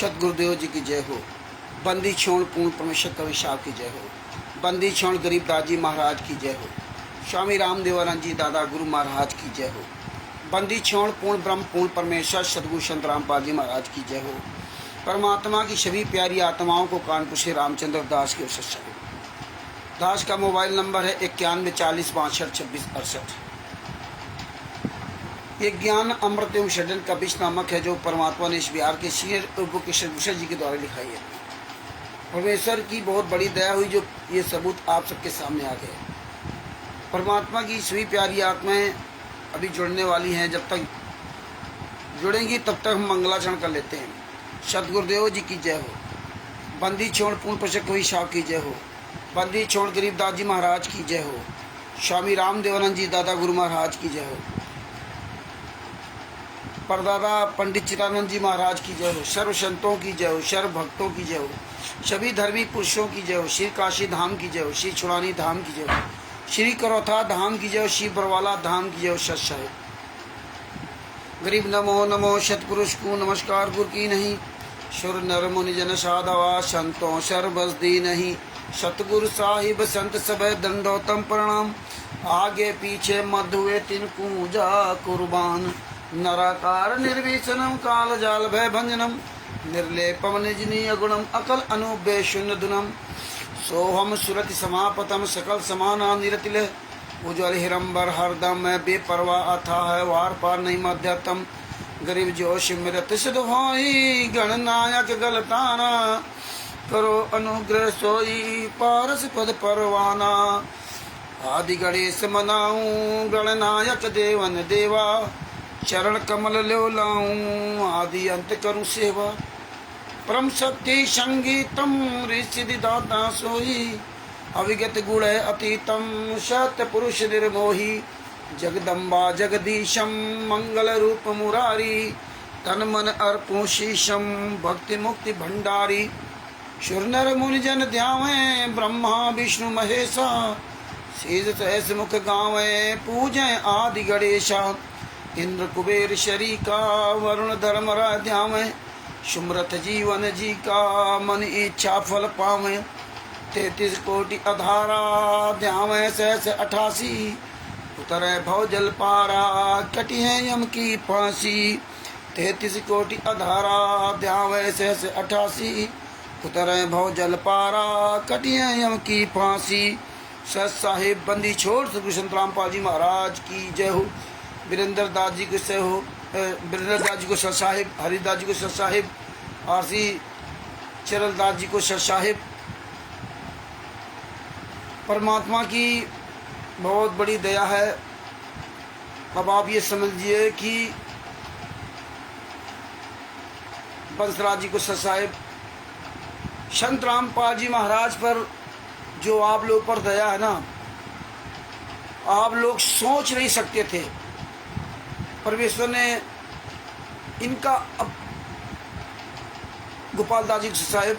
सतगुरुदेव जी की जय हो। बंदी छोड़ पूर्ण परमेश्वर कवि साहब की जय हो। बंदी छोड़ गरीबदास जी महाराज की जय हो। स्वामी रामदेवानंद जी दादा गुरु महाराज की जय हो। बंदी छोड़ पूर्ण ब्रह्म पूर्ण परमेश्वर सतगुरु संत रामपाल जी महाराज की जय हो। परमात्मा की सभी प्यारी आत्माओं को कानपुर से रामचंद्र दास के सत्संग दास का मोबाइल नंबर है 914062562668। ये ज्ञान अमृत एवं षड्यंत्र का बीच नामक है जो परमात्मा ने इस बिहार के सीनियर एडवोकेशन भूषण जी के द्वारा लिखाई है। परमेश्वर की बहुत बड़ी दया हुई जो ये सबूत आप सबके सामने आ गए। परमात्मा की सभी प्यारी आत्माएं अभी जुड़ने वाली हैं, जब तक जुड़ेंगी तब तक हम मंगलाचरण कर लेते हैं। सतगुरुदेव जी की जय हो। बंदी छोड़ पूर्ण प्रशक कवि साहब की जय हो। बंदी छोड़ गरीबदास जी महाराज की जय हो। स्वामी रामदेवानंद जी दादा गुरु महाराज की जय हो। परदादा पंडित चिदानंद जी महाराज की जय हो। सर्व संतों की जय हो। सर्व भक्तों की जय हो। सभी धर्मी पुरुषों की जय हो। श्री काशी धाम की जय हो। श्री छुड़ानी धाम की जय हो। श्री करौथा धाम की जय हो। श्री बरवाला धाम की जय हो। सच है गरीब नमो नमो सतपुरुष को नमस्कार गुरु की नहीं। सुर नर मुनि जन साधवा संतों सर्वस दी नहीं। सतगुरु साहिब संत सब दंडोतम प्रणाम। आगे पीछे मधुए तिनको जा कुर्बान। नराकार निर्विशनम काल जाल भय भंजनम। निर्लेपम निजनीय गुणम अकल अनुबे शून्य दुनम। सोहम सुरति समापतम सकल समाना निरतिल। उज्ज्वल हिरंबर हरदम बेपरवा अथा है वार पार नहीं मध्यतम। गरीब जोश मृत सिद्ध होई गणनायक गलताना। करो अनुग्रह सोई पारस पद परवाना। आदि गणेश मनाऊं गणनायक देवन देवा। चरण कमल लो लाऊं आदि अंत करूं सेवा। परम शक्ति संगीतम ऋषि दाता सोई। अविगत गुण अतीतम सत्य पुरुष निर्मोही। जगदम्बा जगदीशम मंगल रूप मुरारी। तन मन अर्पो शीशम भक्ति मुक्ति भंडारी। सुर नर मुनि जन ध्यावे ब्रह्मा विष्णु महेशा। शीज सहस मुख गावे पूजय आदि गणेशा। इंद्र कुबेर शरीका वरुण धर्मरा ध्यावे। सुमरथ जीवन जी का मन इच्छा फल पावे। 33 कोटि अधारा ध्यावे सहस 88। उतरे भव जल पारा कटी है यम की फांसी। 33 कोटि अधारा ध्यावे सहस 88। उतरे भव जल पारा कटी है यम की फांसी। सत साहिब बंदी छोड़ सतगुरु संत रामपाल जी महाराज की जय हो। वीरेंद्र दास जी को से हो। वीरेंद्र दास जी को सत साहिब। हरिदास जी को सत साहिब। आरसी चरल दास जी को सत साहिब। परमात्मा की बहुत बड़ी दया है। अब आप ये समझिए कि बंसराज जी को सत साहिब। संत रामपाल जी महाराज पर जो आप लोग पर दया है ना, आप लोग सोच नहीं सकते थे। परमेश्वर ने इनका अब गोपाल दास जी साहिब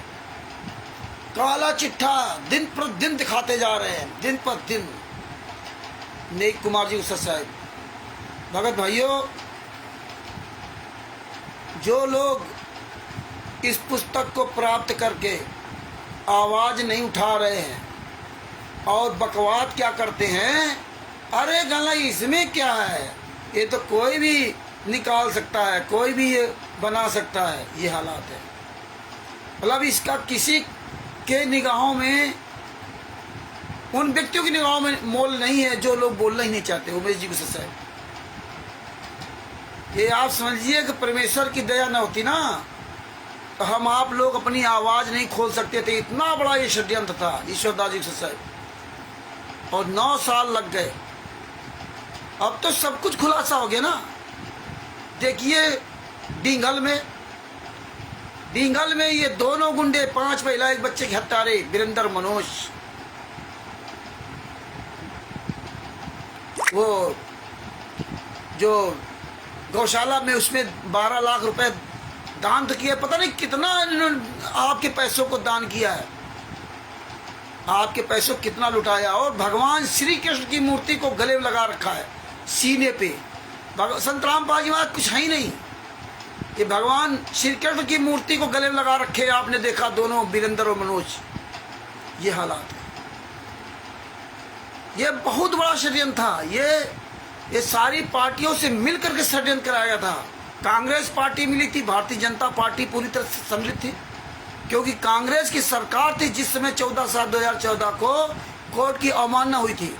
काला चिट्ठा दिन पर दिन दिखाते जा रहे हैं, दिन पर दिन। नेक कुमार जी साहिब भगत भाइयों, जो लोग इस पुस्तक को प्राप्त करके आवाज नहीं उठा रहे हैं और बकवाद क्या करते हैं, अरे गला इसमें क्या है, ये तो कोई भी निकाल सकता है, कोई भी ये बना सकता है, ये हालात है। मतलब इसका किसी के निगाहों में, उन व्यक्तियों की निगाहों में मोल नहीं है जो लोग बोलना ही नहीं चाहते। उमेश जी को सच्चाई ये आप समझिए कि परमेश्वर की दया न होती ना तो हम आप लोग अपनी आवाज नहीं खोल सकते थे। इतना बड़ा ये षड्यंत्र था ईश्वरदास जी सच्चाई, और 9 साल लग गए। अब तो सब कुछ खुलासा हो गया ना। देखिए डींगल में ये दोनों गुंडे, 5 महिला 1 बच्चे के हत्यारे वीरेंद्र मनोज, वो जो गौशाला में उसमें 12 लाख रुपए दान तो किया, पता नहीं कितना आपके पैसों को दान किया है, आपके पैसों कितना लुटाया। और भगवान श्री कृष्ण की मूर्ति को गले में लगा रखा है सीने पे। संत रामपाल जी महाराज कुछ है ही नहीं, ये भगवान श्री कृष्ण की मूर्ति को गले में लगा रखे आपने देखा, दोनों वीरेंद्र और मनोज। ये हालात है। ये बहुत बड़ा षड्यंत्र था। ये सारी पार्टियों से मिलकर के षड्यंत्र कराया गया था। कांग्रेस पार्टी मिली थी, भारतीय जनता पार्टी पूरी तरह से सम्मिलित थी, क्योंकि कांग्रेस की सरकार थी जिस समय 14/7/2014 को कोर्ट की अवमानना हुई थी।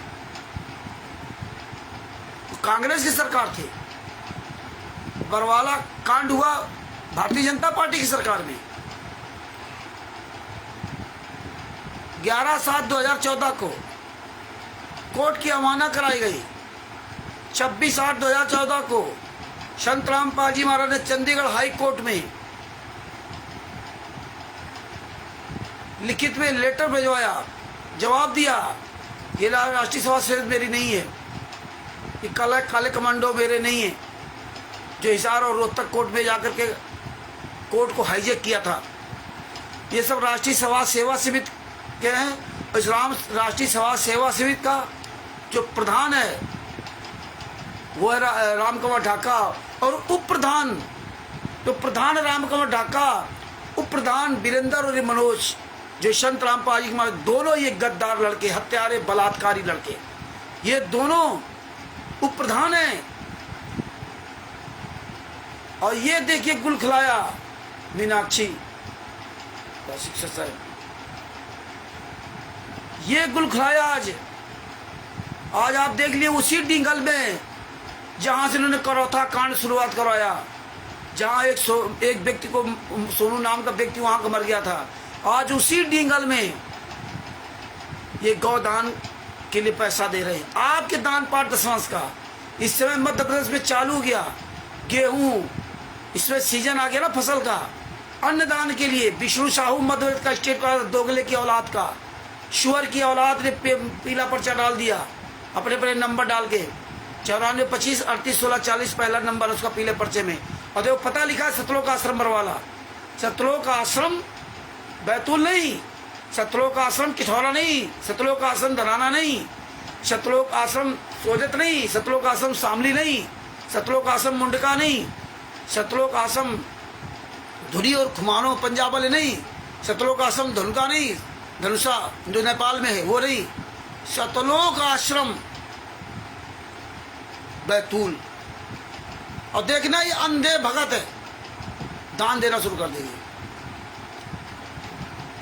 कांग्रेस की सरकार थी। बरवाला कांड हुआ भारतीय जनता पार्टी की सरकार में। 11/7/2014 को कोर्ट की अवमानना कराई गई। 26/8/2014 को संत रामपाल जी महाराज ने चंडीगढ़ हाई कोर्ट में लिखित में लेटर भिजवाया, जवाब दिया, ये राष्ट्रीय सभा से मेरी नहीं है, ये काले कमांडो मेरे नहीं है, जो हिसार और रोहतक कोर्ट में जाकर के कोर्ट को हाईजेक किया था। ये सब राष्ट्रीय सभा सेवा समिति के हैं। इस्लाम राष्ट्रीय सभा सेवा समिति का जो प्रधान है वो है रामकुमार ढाका, और उप प्रधान तो प्रधान रामकुमार ढाका, उप प्रधान वीरेंद्र और मनोज, जो संत रामपाल जी महाराज, दोनों ये गद्दार लड़के, हत्यारे, बलात्कारी लड़के, ये दोनों उप प्रधान हैं। और ये देखिए गुल खिलाया मीनाक्षी शिक्षक साहब, ये गुल खिलाया आज आप देख लिए उसी डिंगल में जहां से उन्होंने करौथा कांड शुरुआत करवाया, जहां एक व्यक्ति को, सोनू नाम का व्यक्ति वहां का मर गया था। आज उसी डिंगल में ये गौदान के लिए पैसा दे रहे हैं। आपके दान पाठ दशमांश का इस समय मध्य प्रदेश में चालू गया, गेहूं, इसमें सीजन आ गया ना फसल का, अन्नदान के लिए विष्णु साहू मध्य प्रदेश का स्टेट का दोगले की औलाद का, शुअर की औलाद ने पीला पर्चा डाल दिया, अपने अपने नंबर डाल के 94 25 38 16 40 पहला नंबर उसका पीले पर्चे में। और देखो पता लिखा है सतलोक आश्रम बरवाला। सतलोक आश्रम बैतूल नहीं, सतलोक आश्रम किठौरा नहीं, सतलोक आश्रम धराना नहीं, सतलोक आश्रम सोजत नहीं, सतलोक आश्रम शामली नहीं, सतलोक आश्रम मुंडका नहीं, सतलोक आश्रम धुरी और खुमानो पंजाब वाले नहीं, सतलोक आश्रम धनुका नहीं, धनुषा जो नेपाल में है वो नहीं, सतलोक आश्रम बैतूल। और देखना ये अंधे भगत है, दान देना शुरू कर देंगे।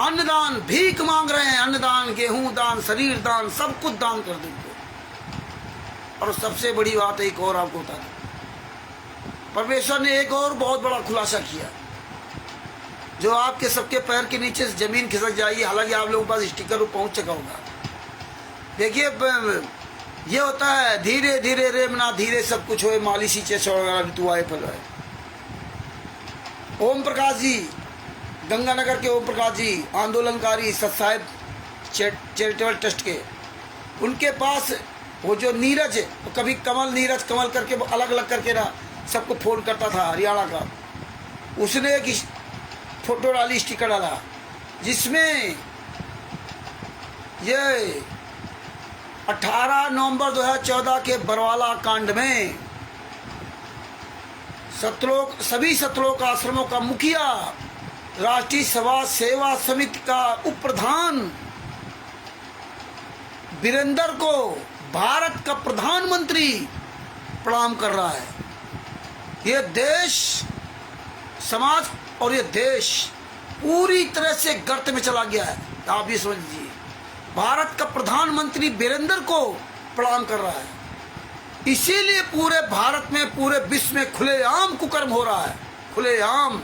अन्नदान भीख मांग रहे हैं, अन्नदान, गेहूं दान, शरीर दान, सब कुछ दान कर देंगे। और सबसे बड़ी बात एक और आपको बता दें, परमेश्वर ने एक और बहुत बड़ा खुलासा किया, जो आपके सबके पैर के नीचे से जमीन खिसक जाएगी। हालांकि आप लोगों के पास स्टिकर पहुंच चुका होगा। देखिए ये होता है धीरे धीरे रेमना धीरे सब कुछ होए, माली सींचे तू आए फल है। ओम प्रकाश जी, गंगानगर के ओम प्रकाश जी, आंदोलनकारी सत्साहेब चैरिटेबल ट्रस्ट के, उनके पास वो जो नीरज है, तो कभी कमल नीरज कमल करके अलग अलग करके ना सबको फोन करता था हरियाणा का, उसने एक फोटो डाली, स्टिकर डाला, जिसमें ये 18 नवंबर 2014 के बरवाला कांड में सभी सतलोक आश्रमों का मुखिया, राष्ट्रीय सभा सेवा समिति का उप प्रधान वीरेंद्र को भारत का प्रधानमंत्री प्रणाम कर रहा है। ये देश, समाज और ये देश पूरी तरह से गर्त में चला गया है। आप ये समझ लीजिए, भारत का प्रधानमंत्री वीरेंद्र को प्रणाम कर रहा है। इसीलिए पूरे भारत में, पूरे विश्व में खुलेआम कुकर्म हो रहा है, खुलेआम।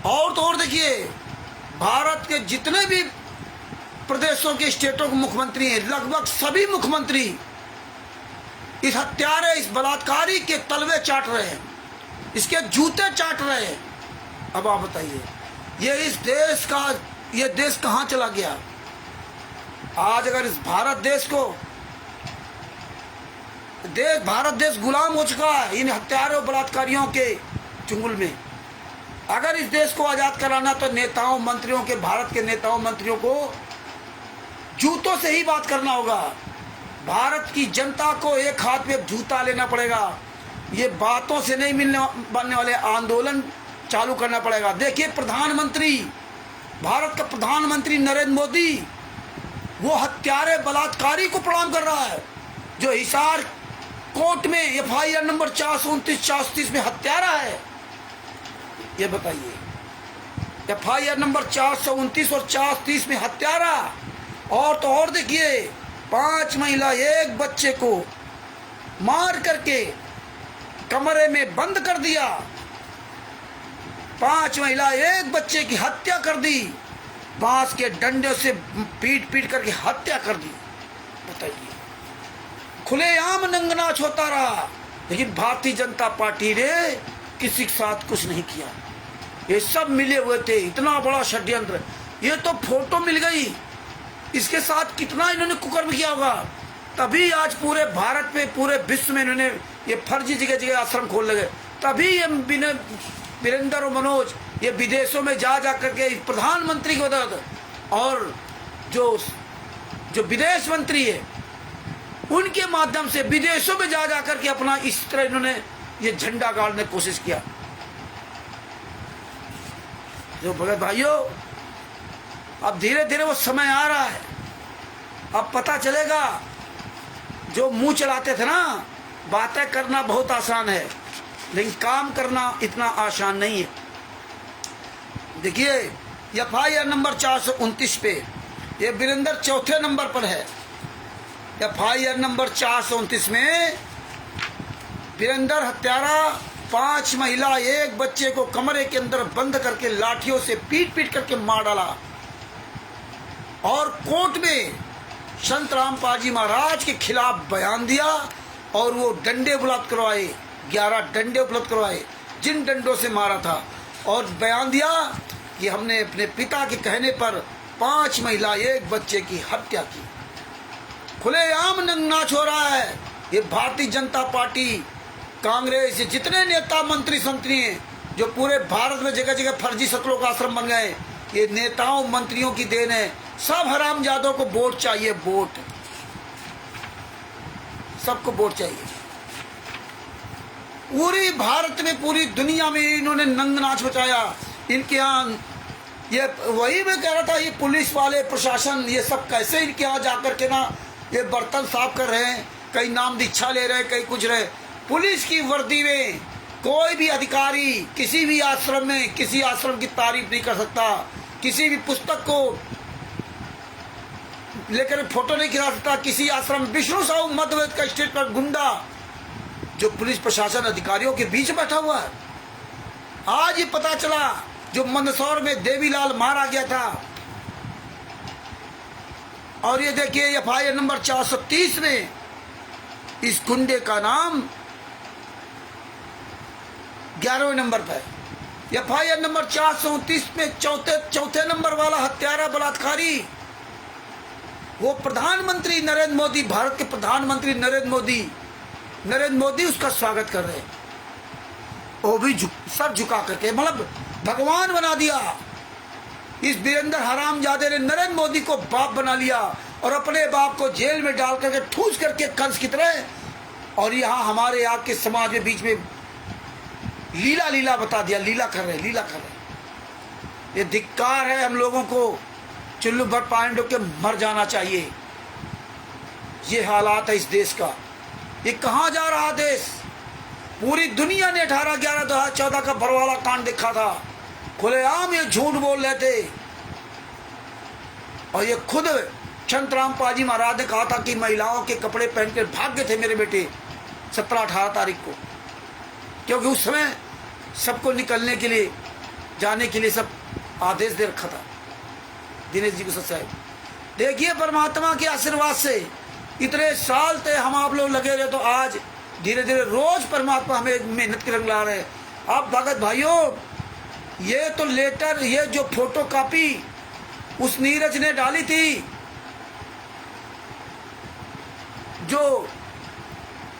और तो और देखिए, भारत के जितने भी प्रदेशों के स्टेटों के मुख्यमंत्री हैं, लगभग सभी मुख्यमंत्री इस हत्यारे, इस बलात्कारी के तलवे चाट रहे हैं, इसके जूते चाट रहे हैं। अब आप बताइए, ये देश कहां चला गया? आज अगर इस भारत देश गुलाम हो चुका है इन हत्यारों और बलात्कारियों के चुंगल में। अगर इस देश को आजाद कराना तो नेताओं मंत्रियों के, भारत के नेताओं मंत्रियों को जूतों से ही बात करना होगा। भारत की जनता को एक हाथ में जूता लेना पड़ेगा ये बातों से नहीं बनने वाले, आंदोलन चालू करना पड़ेगा। देखिए प्रधानमंत्री, भारत का प्रधानमंत्री नरेंद्र मोदी वो हत्यारे बलात्कारी को प्रणाम कर रहा है, जो हिसार कोर्ट में एफआईआर नंबर 429-430 में हत्यारा है। ये बताइए, एफआईआर नंबर 429 और 430 में हत्यारा। और तो और देखिए, 5 महिला 1 बच्चे को मार करके कमरे में बंद कर दिया, 5 महिला 1 बच्चे की हत्या कर दी, बांस के डंडे से पीट करके हत्या कर दी। बताइए, खुलेआम नंगनाच होता रहा, लेकिन भारतीय जनता पार्टी ने किसी के साथ कुछ नहीं किया। ये सब मिले हुए थे, इतना बड़ा षड्यंत्र। ये तो फोटो मिल गई, इसके साथ कितना इन्होंने कुकर्म किया होगा, तभी आज पूरे भारत में, पूरे विश्व में इन्होंने ये फर्जी जगह जगह आश्रम खोल लगे। तभी ये वीरेंद्र और मनोज ये विदेशों में जा करके प्रधानमंत्री की मदद, और जो विदेश मंत्री है उनके माध्यम से विदेशों में जा करके अपना इस तरह इन्होंने ये झंडा गाड़ने की कोशिश किया। जो भगत भाइयों, अब धीरे धीरे वो समय आ रहा है, अब पता चलेगा। जो मुंह चलाते थे ना, बातें करना बहुत आसान है, लेकिन काम करना इतना आसान नहीं है। देखिए एफआईआर नंबर 429 पे ये वीरेंद्र चौथे नंबर पर है। एफआईआर नंबर 429 में वीरेंद्र हत्यारा 5 महिला 1 बच्चे को कमरे के अंदर बंद करके लाठियों से पीट करके मार डाला। और कोर्ट में संत रामपाल जी महाराज के खिलाफ बयान दिया, और वो डंडे उपलब्ध करवाए, 11 डंडे उपलब्ध करवाए, जिन डंडों से मारा था, और बयान दिया कि हमने अपने पिता के कहने पर 5 महिला 1 बच्चे की हत्या की। खुलेआम नंगनाच हो रहा है। ये भारतीय जनता पार्टी, कांग्रेस, ये जितने नेता मंत्री संतरी हैं, जो पूरे भारत में जगह जगह फर्जी सत्रों का आश्रम बन गए, ये नेताओं मंत्रियों की देन है। सब हरामजादों को वोट चाहिए, वोट, सबको वोट चाहिए। पूरी भारत में, पूरी दुनिया में इन्होंने नंगनाच मचाया। इनके यहाँ ये, वही मैं कह रहा था, ये पुलिस वाले, प्रशासन, ये सब कैसे इनके यहाँ जाकर के ना ये बर्तन साफ कर रहे हैं, कई नाम दीक्षा ले रहे हैं, कई कुछ रहे। पुलिस की वर्दी में कोई भी अधिकारी किसी भी आश्रम में किसी आश्रम की तारीफ नहीं कर सकता, किसी भी पुस्तक को लेकर फोटो नहीं खिला सकता। किसी आश्रम, विष्णु साहू मध्यप्रदेश का स्टेट का गुंडा जो पुलिस प्रशासन अधिकारियों के बीच बैठा हुआ है। आज ये पता चला, जो मंदसौर में देवीलाल मारा गया था। और ये देखिए एफआईआर नंबर 430 में इस गुंडे का नाम 11वें नंबर पर है। एफआईआर नंबर 429 में चौथे नंबर वाला हत्यारा बलात्कारी, वो प्रधानमंत्री नरेंद्र मोदी, भारत के प्रधानमंत्री नरेंद्र मोदी उसका स्वागत कर रहे हैं। वो भी सर झुका करके, मतलब भगवान बना दिया। इस वीरेंद्र हरामजादे ने नरेंद्र मोदी को बाप बना लिया, और अपने बाप को जेल में डाल करके ठूस करके कंस की तरह, और यहाँ हमारे यहाँ के समाज में बीच में लीला बता दिया। लीला कर रहे। ये धिक्कार है। हम लोगों को चुल्लू भर पांडव के मर जाना चाहिए। ये हालात है इस देश का। ये कहाँ जा रहा देश? पूरी दुनिया ने 18/11/2014 का बरवाला कांड देखा था। खुलेआम ये झूठ बोल रहे थे, और ये खुद संत रामपाल जी महाराज ने कहा था कि महिलाओं के कपड़े पहनकर भाग गए थे मेरे बेटे 17-18 तारीख को, क्योंकि उस समय सबको निकलने के लिए, जाने के लिए सब आदेश दे रखा था दिनेश जी को सच्चाई। देखिए परमात्मा के आशीर्वाद से इतने साल थे हम आप लोग लगे रहे, तो आज धीरे धीरे रोज परमात्मा हमें मेहनत के रंग ला रहे हैं। अब भगत भाइयों, ये तो लेटर, ये जो फोटो कॉपी उस नीरज ने डाली थी, जो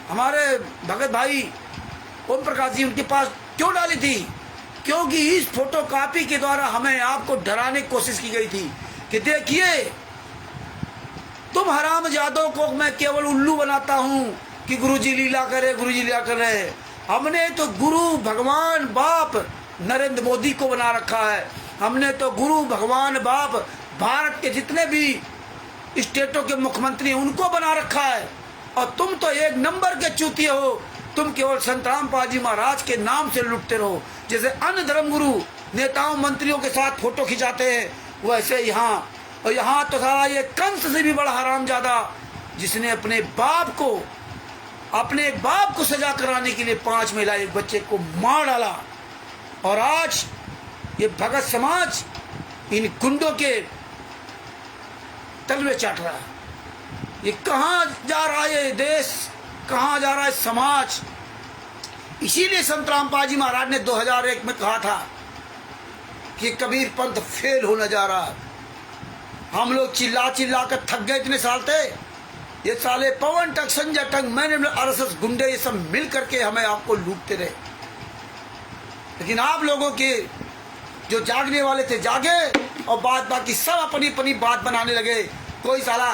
हमारे भगत भाई ओम प्रकाश जी, उनके पास क्यों डाली थी? क्योंकि इस फोटो कॉपी के द्वारा हमें आपको डराने की कोशिश की गई थी कि देखिए तुम हरामजादों को मैं केवल उल्लू बनाता हूं कि गुरुजी लीला करे, गुरुजी लीला कर रहे हैं, हमने तो गुरु भगवान बाप नरेंद्र मोदी को बना रखा है, हमने तो गुरु भगवान बाप भारत के जितने भी स्टेटों के मुख्यमंत्री उनको बना रखा है। और तुम तो एक नंबर के चूतिए हो, तुम केवल संत रामपाल जी महाराज के नाम से लुटते रहो। जैसे अन्य धर्मगुरु नेताओं मंत्रियों के साथ फोटो खिंचाते हैं, वैसे यहाँ, और यहाँ तो सारा ये कंस से भी बड़ा हरामजादा जिसने अपने बाप को सजा कराने के लिए 5 महिला एक बच्चे को मार डाला। और आज ये भगत समाज इन गुंडों के तलवे चाट रहा है। ये कहाँ जा रहा है ये देश, कहाँ जा रहा है समाज। इसीलिए संत रामपाल जी महाराज ने 2001 में कहा था कि कबीर पंथ फेल होने जा रहा है। हम लोग चिल्ला चिल्ला कर थक गए, इतने साल थे। ये साले पवन टक, संजय टक, मैंने आरएसएस गुंडे ये सब मिल करके हमें आपको लूटते रहे। लेकिन आप लोगों के जो जागने वाले थे जागे, और बाकी सब अपनी अपनी बात बनाने लगे। कोई साला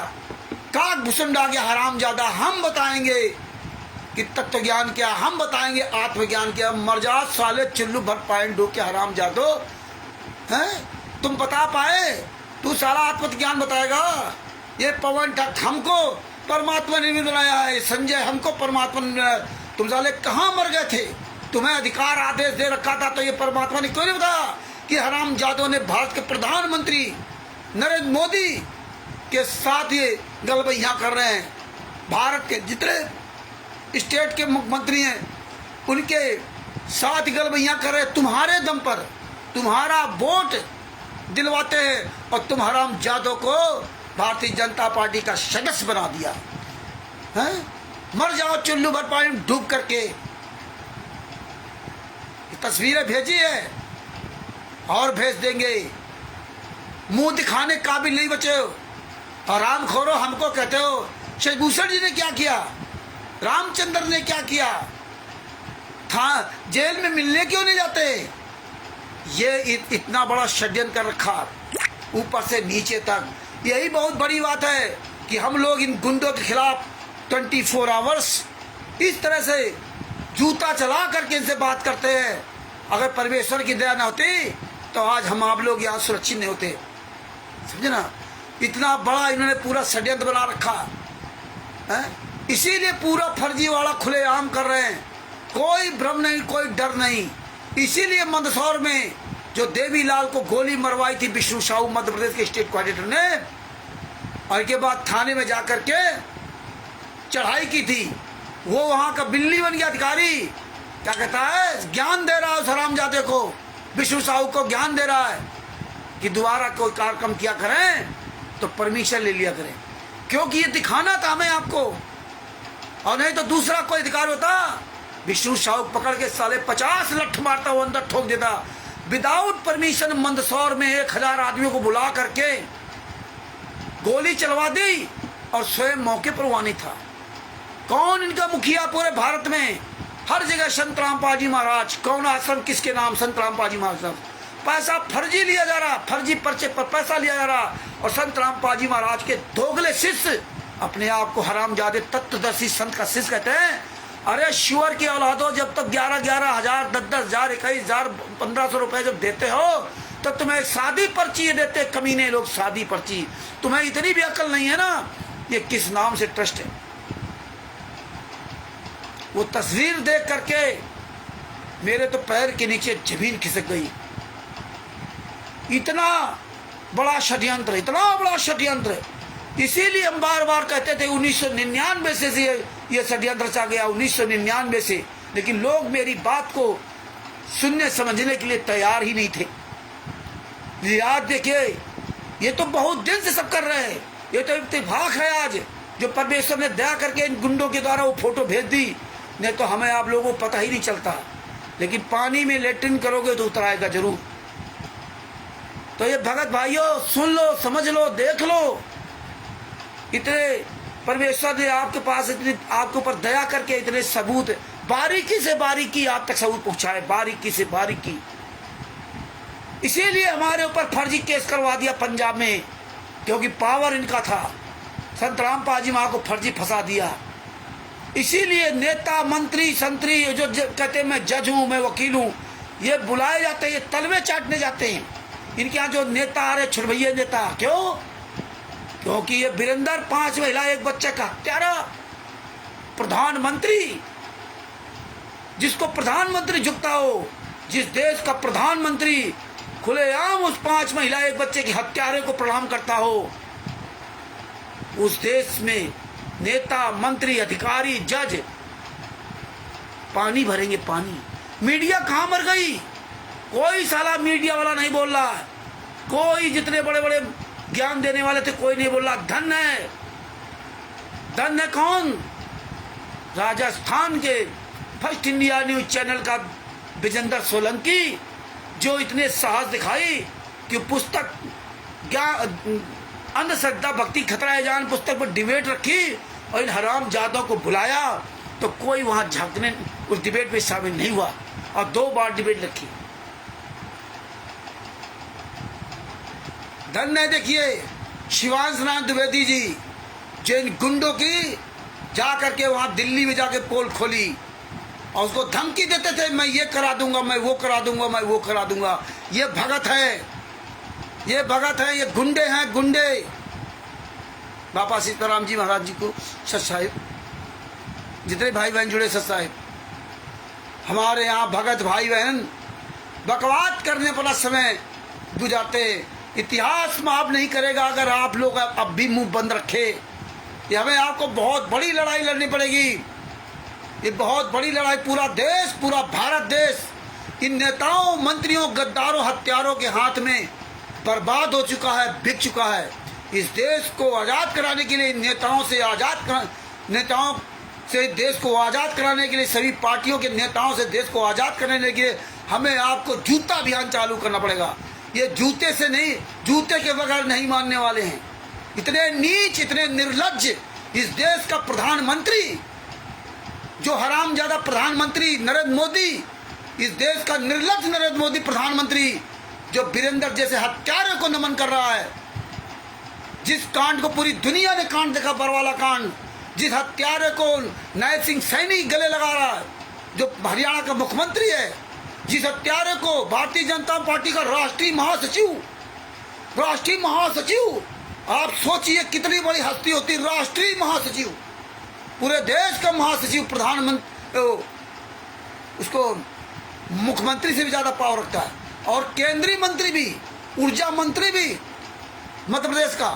काक भूषण आ गया हरामजादा, हम बताएंगे कि तत्व ज्ञान क्या, हम बताएंगे आत्मज्ञान क्या। मर जा साले चुल्लू भर पाए डो के हरामजादो हैं, तुम बता पाए? तू साला आत्मज्ञान बताएगा? ये पवन ठग हमको परमात्मा ने बनाया है, संजय हमको परमात्मा ने बनाया। तुम साले कहाँ मर गए थे? तुम्हें अधिकार आदेश दे रखा था तो ये परमात्मा ने क्यों नहीं बताया कि हरामजादों ने भारत के प्रधानमंत्री नरेंद्र मोदी के साथ ये गलबैया कर रहे हैं। भारत के जितने स्टेट के मुख्यमंत्री हैं उनके साथ गलबैया कर रहे हैं। तुम्हारे दम पर तुम्हारा वोट दिलवाते हैं और तुम हरामजादों को भारतीय जनता पार्टी का सदस्य बना दिया है। मर जाओ चुल्लू भर पानी में डूब करके। तस्वीरें भेजी है और भेज देंगे, मुंह दिखाने काबिल नहीं बचे हो। और रामखोरो हमको कहते हो। शेखभूषण जी ने क्या किया, रामचंद्र ने क्या किया, था जेल में मिलने क्यों नहीं जाते? ये इतना बड़ा षड्यंत्र रखा ऊपर से नीचे तक। यही बहुत बड़ी बात है कि हम लोग इन गुंडों के खिलाफ 24 आवर्स इस तरह से जूता चला करके इनसे बात करते हैं। अगर परमेश्वर की दया न होती तो आज हम आप लोग यहाँ सुरक्षित नहीं होते, समझे ना। इतना बड़ा इन्होंने पूरा षड्यंत्र बना रखा है, इसीलिए पूरा फर्जी वाला खुलेआम कर रहे हैं। कोई भ्रम नहीं, कोई डर नहीं। इसीलिए मंदसौर में जो देवीलाल को गोली मरवाई थी विष्णु साहू मध्य प्रदेश के स्टेट कोऑर्डिनेटर ने, और के बाद थाने में जाकर के चढ़ाई की थी, वो वहां का बिल्ली बन गया अधिकारी। क्या कहता है, ज्ञान दे रहा है उस हरामजादे को, विष्णु साहू को ज्ञान दे रहा है कि दोबारा कोई कार्यक्रम किया करें तो परमिशन ले लिया करें, क्योंकि ये दिखाना था हमें आपको। और नहीं तो दूसरा कोई अधिकार होता, विष्णु साहू पकड़ के साले 50 लठ मारता वो अंदर ठोक देता। विदाउट परमिशन मंदसौर में 1000 आदमियों को बुला करके गोली चलवा दी और स्वयं मौके पर वहां नहीं था। कौन इनका मुखिया पूरे भारत में? हर जगह संत रामपाल जी महाराज। कौन आश्रम किसके नाम? संत रामपाल जी महाराज। पैसा फर्जी लिया जा रहा, फर्जी पर्चे पर पैसा लिया जा रहा। और संत रामपाल जी महाराज के दोगले शिष्य अपने आप को हरामजादे तत्वदर्शी संत का शिष्य कहते हैं। अरे शुअर की औलादो, जब तक 11-11 हजार 10-10 हजार 21 हजार 1500 रुपए जब देते हो तो तुम्हें सादी पर्ची देते कमीने लोग, सादी पर्ची। तुम्हें इतनी भी अकल नहीं है ना, ये किस नाम से ट्रस्ट है। वो तस्वीर देख करके मेरे तो पैर के नीचे जमीन खिसक गई। इतना बड़ा षड्यंत्र, इतना बड़ा षड्यंत्र। इसीलिए हम बार बार कहते थे 1999 से ये षड्यंत्र चा गया, 1999 से। लेकिन लोग मेरी बात को सुनने समझने के लिए तैयार ही नहीं थे। याद देखिए, ये तो बहुत दिन से सब कर रहे हैं। ये तो इत्तेफाक है आज जो परमेश्वर ने दया करके इन गुंडों के द्वारा वो फोटो भेज दी, नहीं तो हमें आप लोगों को पता ही नहीं चलता। लेकिन पानी में लेट्रिन करोगे तो उतर आएगा जरूर। तो ये भगत भाइयों, सुन लो, समझ लो, देख लो। इतने परमेश्वर ने आपके पास इतनी आपके ऊपर दया करके इतने सबूत बारीकी से बारीकी आप तक सबूत पहुंचाए, बारीकी से बारीकी। इसीलिए हमारे ऊपर फर्जी केस करवा दिया पंजाब में, क्योंकि पावर इनका था। संत रामपाल जी वहां को फर्जी फंसा दिया। इसीलिए नेता मंत्री संतरी जो कहते हैं मैं जज हूं, मैं वकील हूं, ये बुलाए जाते हैं, ये तलवे चाटने जाते हैं। इनके यहाँ जो नेता आ रहे छुड़भैया नेता, क्यों? क्योंकि ये वीरेंद्र 5 महिला 1 बच्चे का हत्यारा प्रधानमंत्री, जिसको प्रधानमंत्री झुकता हो, जिस देश का प्रधानमंत्री खुलेआम उस 5 महिला 1 बच्चे की हत्यारे को प्रणाम करता हो, उस देश में नेता मंत्री अधिकारी जज पानी भरेंगे, पानी। मीडिया कहां मर गई? कोई साला मीडिया वाला नहीं बोल रहा है, कोई जितने बड़े बड़े ज्ञान देने वाले थे कोई नहीं बोल रहा। धन है, धन है कौन? राजस्थान के फर्स्ट इंडिया न्यूज चैनल का विजेंद्र सोलंकी, जो इतने साहस दिखाई कि पुस्तक ज्ञान अंधश्रद्धा भक्ति खतरा है जान पुस्तक पर डिबेट रखी और इन हराम जादों को बुलाया, तो कोई वहां झांकने उस डिबेट में शामिल नहीं हुआ और 2 बार डिबेट रखी। धन्य है। देखिए शिवांश नारायण द्विवेदी जी, जो इन गुंडों की जाकर के वहां दिल्ली में जाके पोल खोली और उसको धमकी देते थे, मैं ये करा दूंगा, मैं वो करा दूंगा, मैं वो करा दूंगा। ये भगत है, ये भगत है, ये गुंडे हैं, गुंडे। बाबा सीताराम जी महाराज जी को सत साहिब, जितने भाई बहन जुड़े सत साहिब, हमारे यहाँ भगत भाई बहन बकवास करने पर समय गुजारते। इतिहास माफ नहीं करेगा अगर आप लोग अब भी मुंह बंद रखे। ये हमें आपको बहुत बड़ी लड़ाई लड़नी पड़ेगी, ये बहुत बड़ी लड़ाई। पूरा देश, पूरा भारत देश इन नेताओं मंत्रियों गद्दारों हत्यारों के हाथ में बर्बाद हो चुका है, बिक चुका है। इस देश को आज़ाद कराने के लिए नेताओं से देश को आज़ाद कराने के लिए, सभी पार्टियों के नेताओं से देश को आज़ाद कराने के लिए हमें आपको जूता अभियान चालू करना पड़ेगा। ये जूते से नहीं, जूते के बगैर नहीं मानने वाले हैं। इतने नीच, इतने निर्लज्ज इस देश का प्रधानमंत्री, जो हरामजादा प्रधानमंत्री नरेंद्र मोदी, इस देश का निर्लज्ज नरेंद्र मोदी प्रधानमंत्री, जो वीरेंद्र जैसे हत्यारे को नमन कर रहा है, जिस कांड को पूरी दुनिया ने कांड देखा, बरवाला कांड, जिस हत्यारे को नैब सिंह सैनी गले लगा रहा है, जो हरियाणा का मुख्यमंत्री है, जिस हत्यारे को भारतीय जनता पार्टी का राष्ट्रीय महासचिव, आप सोचिए कितनी बड़ी हस्ती होती, राष्ट्रीय महासचिव, पूरे देश का महासचिव, प्रधानमंत्री, उसको मुख्यमंत्री से भी ज्यादा पावर रखता है, और केंद्रीय मंत्री भी, ऊर्जा मंत्री भी मध्य प्रदेश का,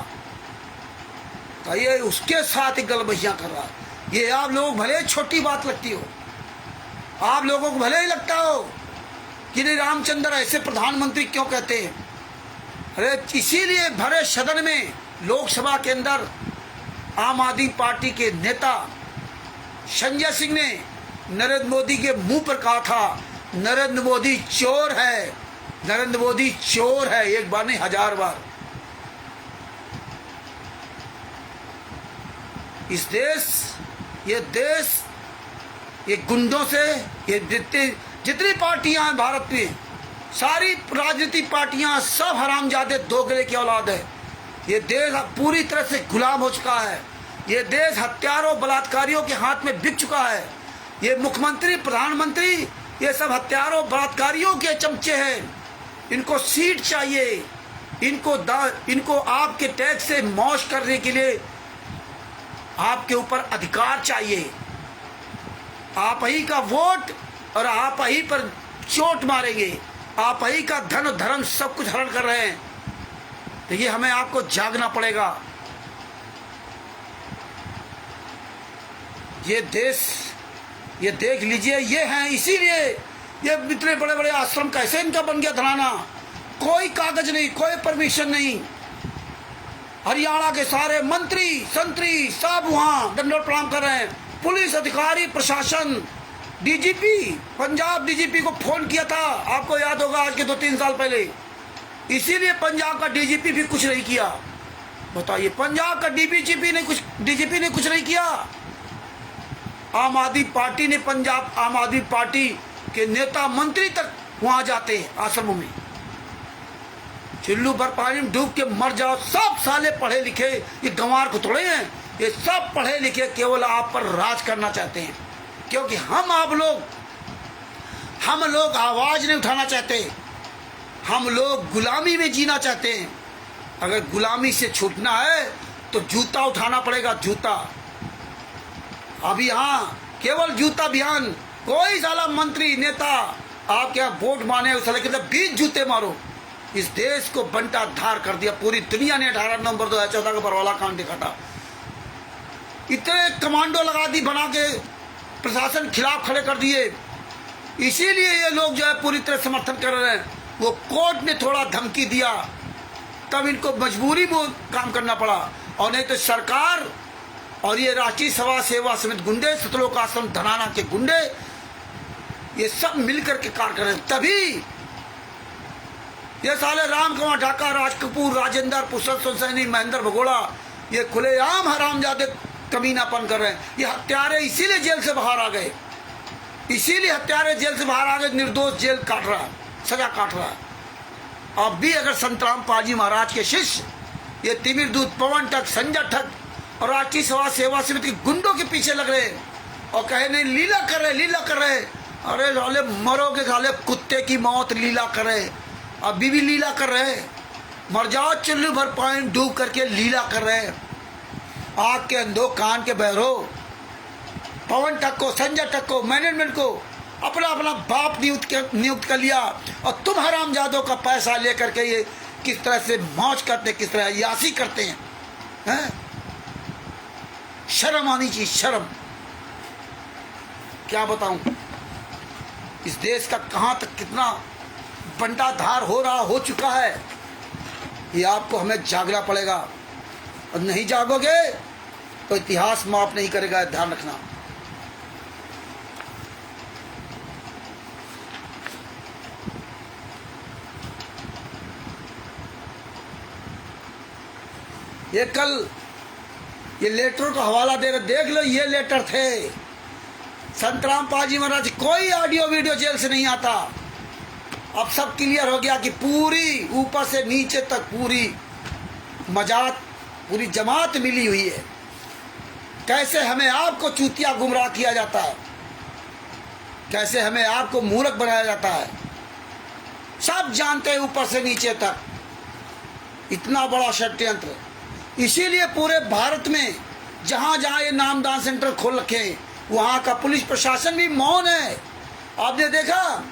तो ये उसके साथ ही गलबहियां कर रहा है। ये आप लोग भले छोटी बात लगती हो, आप लोगों को भले ही लगता हो कि नहीं रामचंद्र ऐसे प्रधानमंत्री क्यों कहते हैं। अरे इसीलिए भरे सदन में लोकसभा के अंदर आम आदमी पार्टी के नेता संजय सिंह ने नरेंद्र मोदी के मुंह पर कहा था, नरेंद्र मोदी चोर है, नरेंद्र मोदी चोर है, 1 बार नहीं 1000 बार। इस देश, ये गुंडों से, ये जितनी पार्टियां हैं भारत में, सारी राजनीतिक पार्टियां सब हरामजादे दोगले की औलाद है। ये देश पूरी तरह से गुलाम हो चुका है। ये देश हत्यारों बलात्कारियों के हाथ में बिक चुका है। ये मुख्यमंत्री प्रधानमंत्री ये सब हत्यारों बलात्कारियों के चमचे हैं। इनको सीट चाहिए, इनको आपके टैक्स से मौज करने के लिए आपके ऊपर अधिकार चाहिए। आप ही का वोट और आप ही पर चोट मारेंगे, आप ही का धन और धर्म सब कुछ हरण कर रहे हैं। तो ये हमें आपको जागना पड़ेगा। ये देश, ये देख लीजिए, ये हैं, इसीलिए ये इतने बड़े बड़े आश्रम कैसे इनका बन गया धराना। कोई कागज नहीं, कोई परमिशन नहीं। हरियाणा के सारे मंत्री संतरी सब वहां दंडोत प्रणाम कर रहे हैं। पुलिस अधिकारी, प्रशासन, डीजीपी, पंजाब डीजीपी को फोन किया था, आपको याद होगा, आज के 2-3 साल पहले। इसीलिए पंजाब का डीजीपी भी कुछ नहीं किया। बताइए, पंजाब का डीजीपी ने कुछ नहीं किया। आम आदमी पार्टी ने, पंजाब आम आदमी पार्टी के नेता मंत्री तक वहां जाते हैं आश्रमों में। चिल्लू भर पानी में डूब के मर जाओ, सब साले पढ़े लिखे, ये गंवार को थोड़े हैं। ये सब पढ़े लिखे केवल आप पर राज करना चाहते हैं, क्योंकि हम लोग आवाज नहीं उठाना चाहते। हम लोग गुलामी में जीना चाहते हैं। अगर गुलामी से छूटना है तो जूता उठाना पड़ेगा, जूता। अभी यहाँ केवल जूता अभियान, कोई साला मंत्री नेता आपके यहाँ वोट माने उस साले के 20 जूते मारो। इस देश को बंटा धार कर दिया। पूरी दुनिया ने 18 नवंबर 2014 का बरवाला कांड देखा था। इतने कमांडो लगा दी बना के, प्रशासन खिलाफ खड़े कर दिए। इसीलिए ये लोग जो है पूरी तरह समर्थन कर रहे हैं। वो कोर्ट ने थोड़ा धमकी दिया तब इनको मजबूरी में काम करना पड़ा, और नहीं तो सरकार और ये राष्ट्रीय सभा सेवा समिति गुंडे, सतलोक आश्रम धनाना के गुंडे, ये सब मिलकर के कार्य कर रहे हैं। तभी ये साले राम कुमार ढाका, राज कपूर, राजेंद्र, पुरुषोत्तम सैनी, महेंद्र भगोड़ा, ये खुलेआम हरामजादे कमीनापन कर रहे हैं। ये हत्यारे इसीलिए जेल से बाहर आ गए, इसीलिए हत्यारे जेल से बाहर आ गए। निर्दोष जेल काट रहा है, सजा काट रहा है। अब भी अगर संतराम पाजी महाराज के शिष्य ये तिमिर दूत, पवन ठग, संजय ठग और राष्ट्रीय सभा सेवा समिति के गुंडों के पीछे लग रहे और कहे नहीं लीला कर रहे, लीला कर रहे। अरे साले मरोगे साले, कुत्ते की मौत लीला कर रहे। अभी भी लीला कर रहे। मर जाओ चुल्लू भर पानी डूब करके लीला कर रहे। आँख के अंधो, कान के बहरो, पवन ठग को, संजय ठग को, मैनेजमेंट को अपना अपना बाप नियुक्त कर लिया, और तुम हरामजादों का पैसा लेकर के ये किस तरह से मौज करते, किस तरह यासी करते हैं? शर्म आनी चाहिए, शर्म। क्या बताऊं इस देश का कहां तक कितना बंटाधार हो चुका है। ये आपको हमें जागना पड़ेगा, और नहीं जागोगे तो इतिहास माफ नहीं करेगा, ध्यान रखना। ये कल ये लेटर का हवाला दे रहे, देख लो ये लेटर थे। संतराम पाजी महाराज कोई ऑडियो वीडियो जेल से नहीं आता। अब सब क्लियर हो गया कि पूरी ऊपर से नीचे तक पूरी मजात, पूरी जमात मिली हुई है। कैसे हमें आपको चूतिया गुमराह किया जाता है, कैसे हमें आपको मूर्ख बनाया जाता है, सब जानते हैं ऊपर से नीचे तक। इतना बड़ा षड्यंत्र। इसीलिए पूरे भारत में जहां जहां ये नामदान सेंटर खोल रखे हैं, वहां का पुलिस प्रशासन भी मौन है। आपने देखा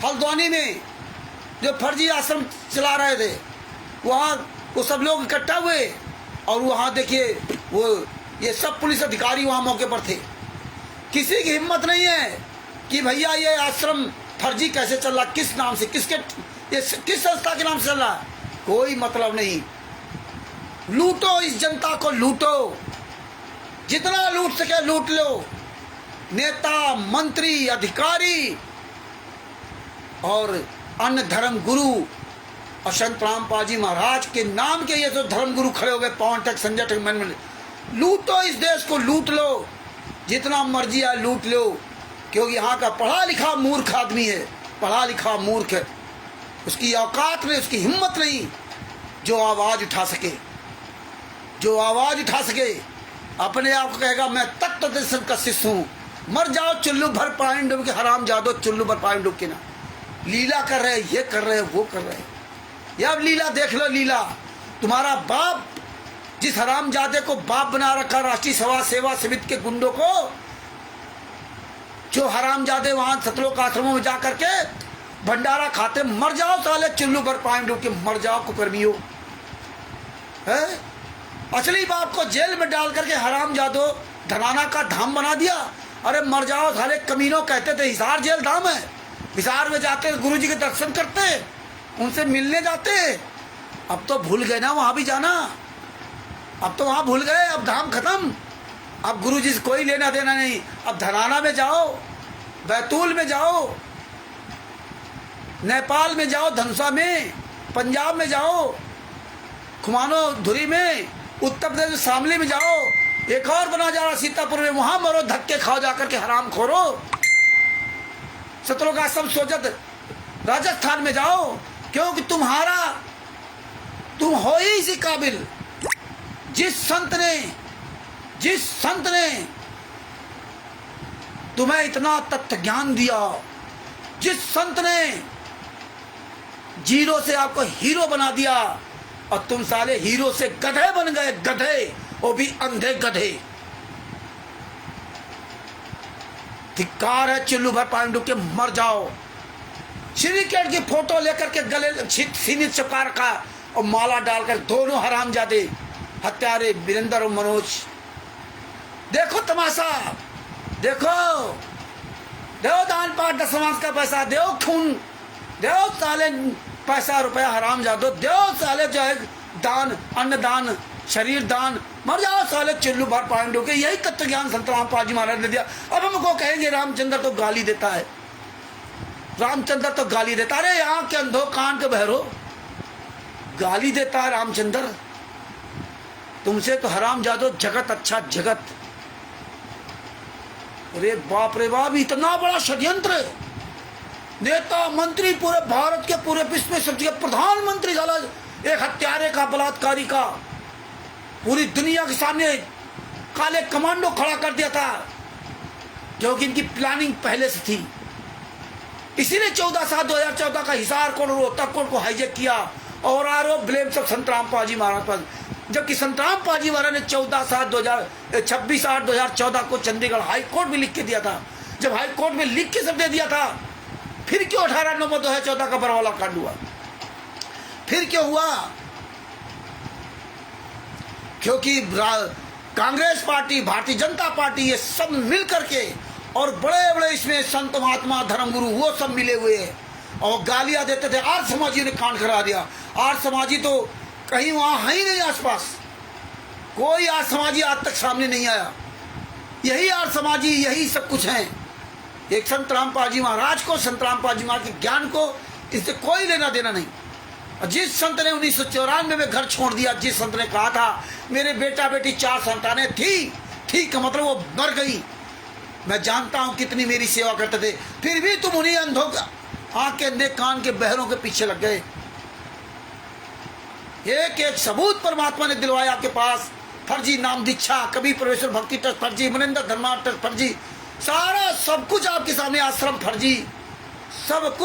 हल्द्वानी में जो फर्जी आश्रम चला रहे थे, वहां वो सब लोग इकट्ठा हुए, और वहां देखिए वो ये सब पुलिस अधिकारी वहां मौके पर थे। किसी की हिम्मत नहीं है कि भैया ये आश्रम फर्जी कैसे चल रहा, किस नाम से, किस संस्था के नाम से चल रहा, कोई मतलब नहीं। लूटो इस जनता को, लूटो, जितना लूट सके लूट लो। नेता, मंत्री, अधिकारी और अन्य धर्म गुरु, और संतराम पाजी महाराज के नाम के ये जो धर्म गुरु खड़े हो गए, पवन ठग, संजय ठग, मैनेजमेंट, लूटो इस देश को, लूट लो, जितना मर्जी है लूट लो। क्योंकि यहाँ का पढ़ा लिखा मूर्ख आदमी है, पढ़ा लिखा मूर्ख है। उसकी औकात नहीं, उसकी हिम्मत नहीं जो आवाज उठा सके, जो आवाज उठा सके। अपने आप को कहेगा मैं तत्व दर्शन का शिष्य हूँ। मर जाओ चुल्लू भर पानी डूब के, हराम जादो चुल्लू भर पानी डूब के ना। लीला कर रहे, ये कर रहे, वो कर रहे। ये अब लीला देख लो, लीला। तुम्हारा बाप जिस हरामजादे को बाप बना रखा, राष्ट्रीय सभा सेवा समिति के गुंडों को, जो हरामजादे वहां सतलोक आश्रमों में जा करके भंडारा खाते, मर जाओ साले चुल्लू भर पानी डूब के, मर जाओ कुकर्मियों। है असली बाप को जेल में डाल करके हरामजादो धनाना का धाम बना दिया। अरे मर जाओ साले कमीनों। कहते थे हिसार जेल धाम है, हिसार में जाते गुरुजी के दर्शन करते, उनसे मिलने जाते। अब तो भूल गए ना वहां भी जाना, अब तो वहां भूल गए, अब धाम खत्म। अब गुरुजी से कोई लेना देना नहीं। अब धनाना में जाओ, बैतूल में जाओ, नेपाल में जाओ, धनुषा में, पंजाब में जाओ, खुमानो धुरी में, उत्तर प्रदेश शामली में जाओ, एक और बना जा रहा सीतापुर में, वहां मरो, धक्के खाओ जाकर के, हराम खोरो। सतलोक आश्रम सोजत राजस्थान में जाओ, क्योंकि तुम हो ही इसी काबिल। जिस संत ने जिस संत ने तुम्हें इतना तत्व ज्ञान दिया, जिस संत ने जीरो से आपको हीरो बना दिया, और तुम साले हीरो से गधे बन गए, गधे, वो भी अंधे गधे। धिक्कार है चिल्लू भर पांडु के, मर जाओ। श्रीकेट की फोटो लेकर के गले सीने चिपका रखा और माला डालकर, दोनों हरामजादे हत्यारे वीरेंद्र और मनोज। देखो तमाशा, देखो, दो दान पाठ 10 समाज का पैसा, दो खून, दो साले पैसा रुपया हरामजादो, दो साले जो है दान, अन्नदान, शरीर दान, मर जाओ साले चिल्लू भर पांडु के। यही तत्व ज्ञान संत रामपाल जी महाराज ने दिया। अब हमको कहेंगे रामचंद्र तो गाली देता है, रामचंद्र तो गाली देता। अरे यहाँ के अंधो, कान के बहरो, गाली देता है रामचंद्र। तुमसे तो हरामजादो जगत अच्छा जगत। अरे बाप रे बाप, इतना बड़ा षड्यंत्र। नेता मंत्री पूरे भारत के, पूरे विश्व में सब जगह प्रधानमंत्री साला एक हत्यारे का, बलात्कारी का, पूरी दुनिया के सामने काले कमांडो खड़ा कर दिया था, क्योंकि इनकी प्लानिंग पहले से थी। इसीलिए 14/7/2014 का हिसार कोड, रोहतक कोड को हाईजेक किया और आरोप ब्लेम सब संत रामपाल जी महाराज पर। जबकि संत रामपाल जी महाराज ने 26/8/2014 को चंडीगढ़ हाई कोर्ट में लिख के दिया था। जब हाई कोर्ट में लिख के सब दे दिया था, फिर क्यों 18/9/2014 का बरवाला कांड हुआ? फिर क्यों हुआ? क्योंकि कांग्रेस पार्टी, भारतीय जनता पार्टी, ये सब मिल करके, और बड़े बड़े इसमें संत महात्मा धर्मगुरु वो सब मिले हुए हैं और गालियां देते थे। आर्य समाजियों ने कांड करा दिया। आर्य समाजी तो कहीं वहां है ही नहीं, आसपास कोई आर्य समाजी आज तक सामने नहीं आया। यही आर्य समाजी, यही सब कुछ है। एक संत रामपाल जी महाराज को, संत रामपाल जी महाराज के ज्ञान को, इससे कोई लेना देना नहीं। जिस संत ने 1994 में घर छोड़ दिया, जिस संत ने कहा था मेरे बेटा बेटी 4 संतानें थी का मतलब वो मर गई, मैं जानता हूं कितनी मेरी सेवा करते थे, फिर भी तुम उन्हीं अंधों आंख के अंधे, कान के बहरों के पीछे लग गए। एक एक सबूत परमात्मा ने दिलवाया आपके पास। फर्जी नाम दीक्षा, कभी परमेश्वर भक्ति ट्रस्ट फर्जी, मनिंदर धर्मा ट्रस्ट फर्जी, सारा सब कुछ आपके सामने, आश्रम फर्जी, सब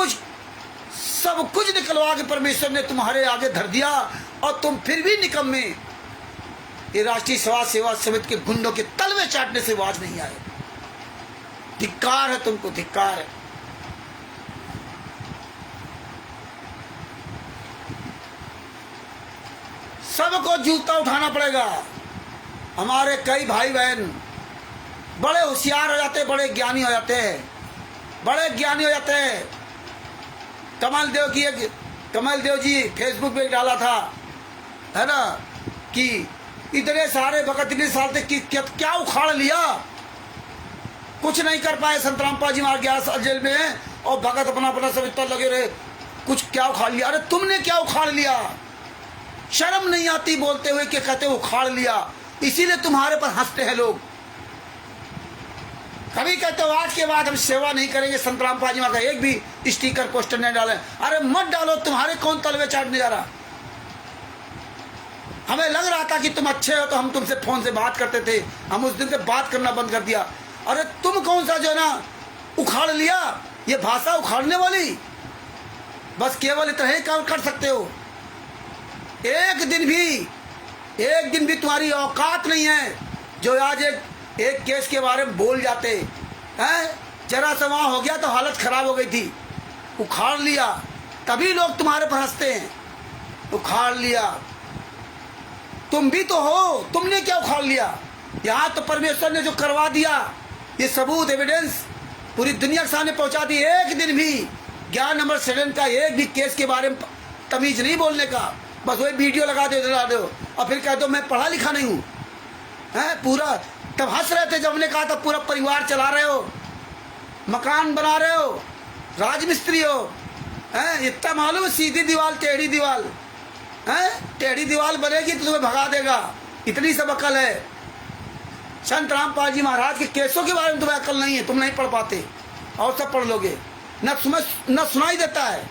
कुछ निकलवा के परमेश्वर ने तुम्हारे आगे धर दिया, और तुम फिर भी निकम्मे। ये राष्ट्रीय समाज सेवा समिति के गुंडों के तलवे चाटने से आवाज नहीं आए। धिक्कार है तुमको, धिक्कार है। सबको जूता उठाना पड़ेगा। हमारे कई भाई बहन बड़े होशियार हो जाते हैं, बड़े ज्ञानी हो जाते हैं, बड़े ज्ञानी हो जाते हैं। कमल देव जी फेसबुक पे डाला था, है ना, कि इतने सारे भगत, इतने साल तक क्या उखाड़ लिया, कुछ नहीं कर पाए। संत रामपाल जी मार गया जेल में है, और भगत अपना सब इतना लगे रहे, कुछ क्या उखाड़ लिया। अरे तुमने क्या उखाड़ लिया? शर्म नहीं आती बोलते हुए कि कहते उखाड़ लिया। इसीलिए तुम्हारे पर हंसते हैं लोग। कभी कहते हो आज के बाद हम सेवा नहीं करेंगे, संत रामपाल जी का एक भी स्टिकर पोस्टर नहीं डाले। अरे मत डालो, तुम्हारे कौन तलवे चाटने जा रहा? हमें लग रहा था कि तुम अच्छे हो तो हम तुमसे फोन से बात करते थे, हम उस दिन से बात करना बंद कर दिया। अरे तुम कौन सा जो है ना उखाड़ लिया, ये भाषा उखाड़ने वाली, बस केवल इतना ही काम कर सकते हो। एक दिन भी तुम्हारी औकात नहीं है जो आज एक केस के बारे में बोल जाते हैं। जरा सा वहां हो गया तो हालत खराब हो गई थी, उखाड़ लिया, तभी लोग तुम्हारे पर हंसते हैं। उखाड़ लिया, तुम भी तो हो, तुमने क्या उखाड़ लिया? यहाँ तो परमेश्वर ने जो करवा दिया, ये सबूत एविडेंस पूरी दुनिया के सामने पहुंचा दी। एक दिन भी ज्ञान नंबर 7 का एक भी केस के बारे में तमीज नहीं बोलने का, बस वही वीडियो लगा दो और फिर कह दो मैं पढ़ा लिखा नहीं हूँ। पूरा तब हंस रहे थे जब हमने कहा था पूरा परिवार चला रहे हो, मकान बना रहे हो, राजमिस्त्री हो। इतना मालूम है सीधी दीवार टेढ़ी दीवार, टेढ़ी दीवार बनेगी तो तुम्हें भगा देगा, इतनी सब अकल है। संत रामपाल जी महाराज के केसों के बारे में तुम्हें अकल नहीं है, तुम नहीं पढ़ पाते, और सब पढ़ लोगे, न सुनाई देता है,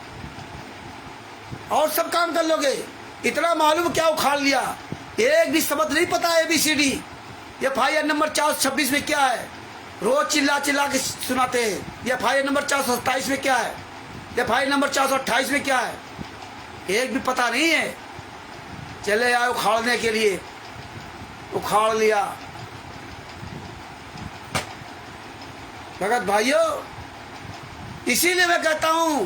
और सब काम कर लोगे। इतना मालूम क्या उखाड़ लिया, एक भी शब्द नहीं पता ABCD, FIR नंबर 426 में क्या है? रोज चिल्ला चिल्ला के सुनाते हैं। FIR नंबर 427 में क्या है? FIR नंबर 428 में क्या है? एक भी पता नहीं है। चले आए उखाड़ने के लिए, उखाड़ लिया। भगत भाइयों, इसीलिए मैं कहता हूं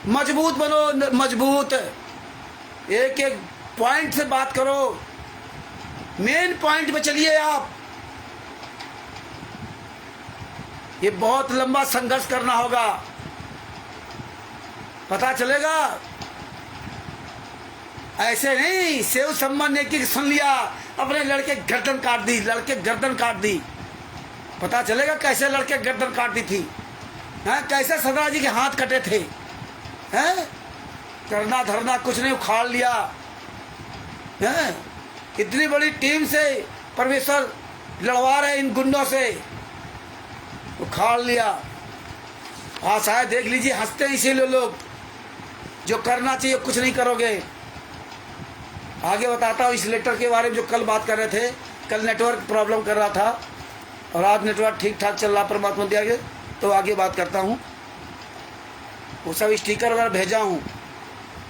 मजबूत बनो, मजबूत। एक एक पॉइंट से बात करो, मेन पॉइंट पे चलिए आप। ये बहुत लंबा संघर्ष करना होगा, पता चलेगा। ऐसे नहीं सेव सम्मान ने की सुन लिया, अपने लड़के गर्दन काट दी, लड़के गर्दन काट दी। पता चलेगा कैसे लड़के गर्दन काट दी थी, हैं? कैसे सरदार जी के हाथ कटे थे, हैं? करना धरना कुछ नहीं, उखाड़ लिया, हैं? इतनी बड़ी टीम से परमेश्वर लड़वा रहे इन गुंडों से, उखाड़ लिया। आज शायद देख लीजिए हंसते हैं इसीलिए लोग, जो करना चाहिए कुछ नहीं करोगे। आगे बताता हूँ इस लेटर के बारे में जो कल बात कर रहे थे। कल नेटवर्क प्रॉब्लम कर रहा था और आज नेटवर्क ठीक ठाक चल रहा, परमात्मा दिया गया, तो आगे बात करता हूँ। वो सब स्टिकर वगैरह भेजा हूँ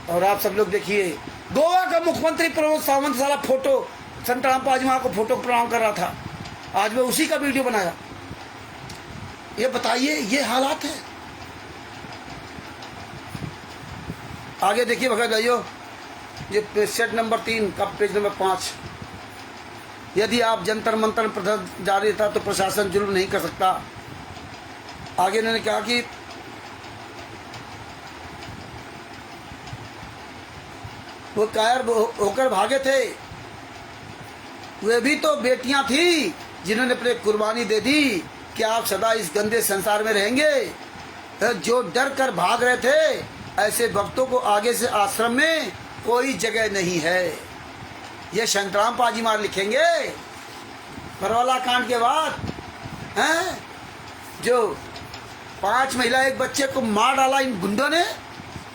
और आप सब लोग देखिए। गोवा का मुख्यमंत्री प्रमोद सावंत साला फोटो संत रामपाल जी को फोटो प्रणाम कर रहा था, आज मैं उसी का वीडियो बनाया। ये बताइए ये हालात है। आगे देखिए भगत भाइयों, ये सेट नंबर 3 का पेज नंबर 5। यदि आप जंतर मंतर प्रदर्शन जारी था तो प्रशासन जुल्म नहीं कर सकता। आगे इन्होंने कहा कि वो कायर होकर भागे थे, वे भी तो बेटियां थी जिन्होंने अपने कुर्बानी दे दी। क्या आप सदा इस गंदे संसार में रहेंगे? जो डर कर भाग रहे थे, ऐसे भक्तों को आगे से आश्रम में कोई जगह नहीं है। ये संतराम पाजी मार लिखेंगे बरवाला कांड के बाद, हैं? जो 5 महिला 1 बच्चे को मार डाला इन गुंडों ने,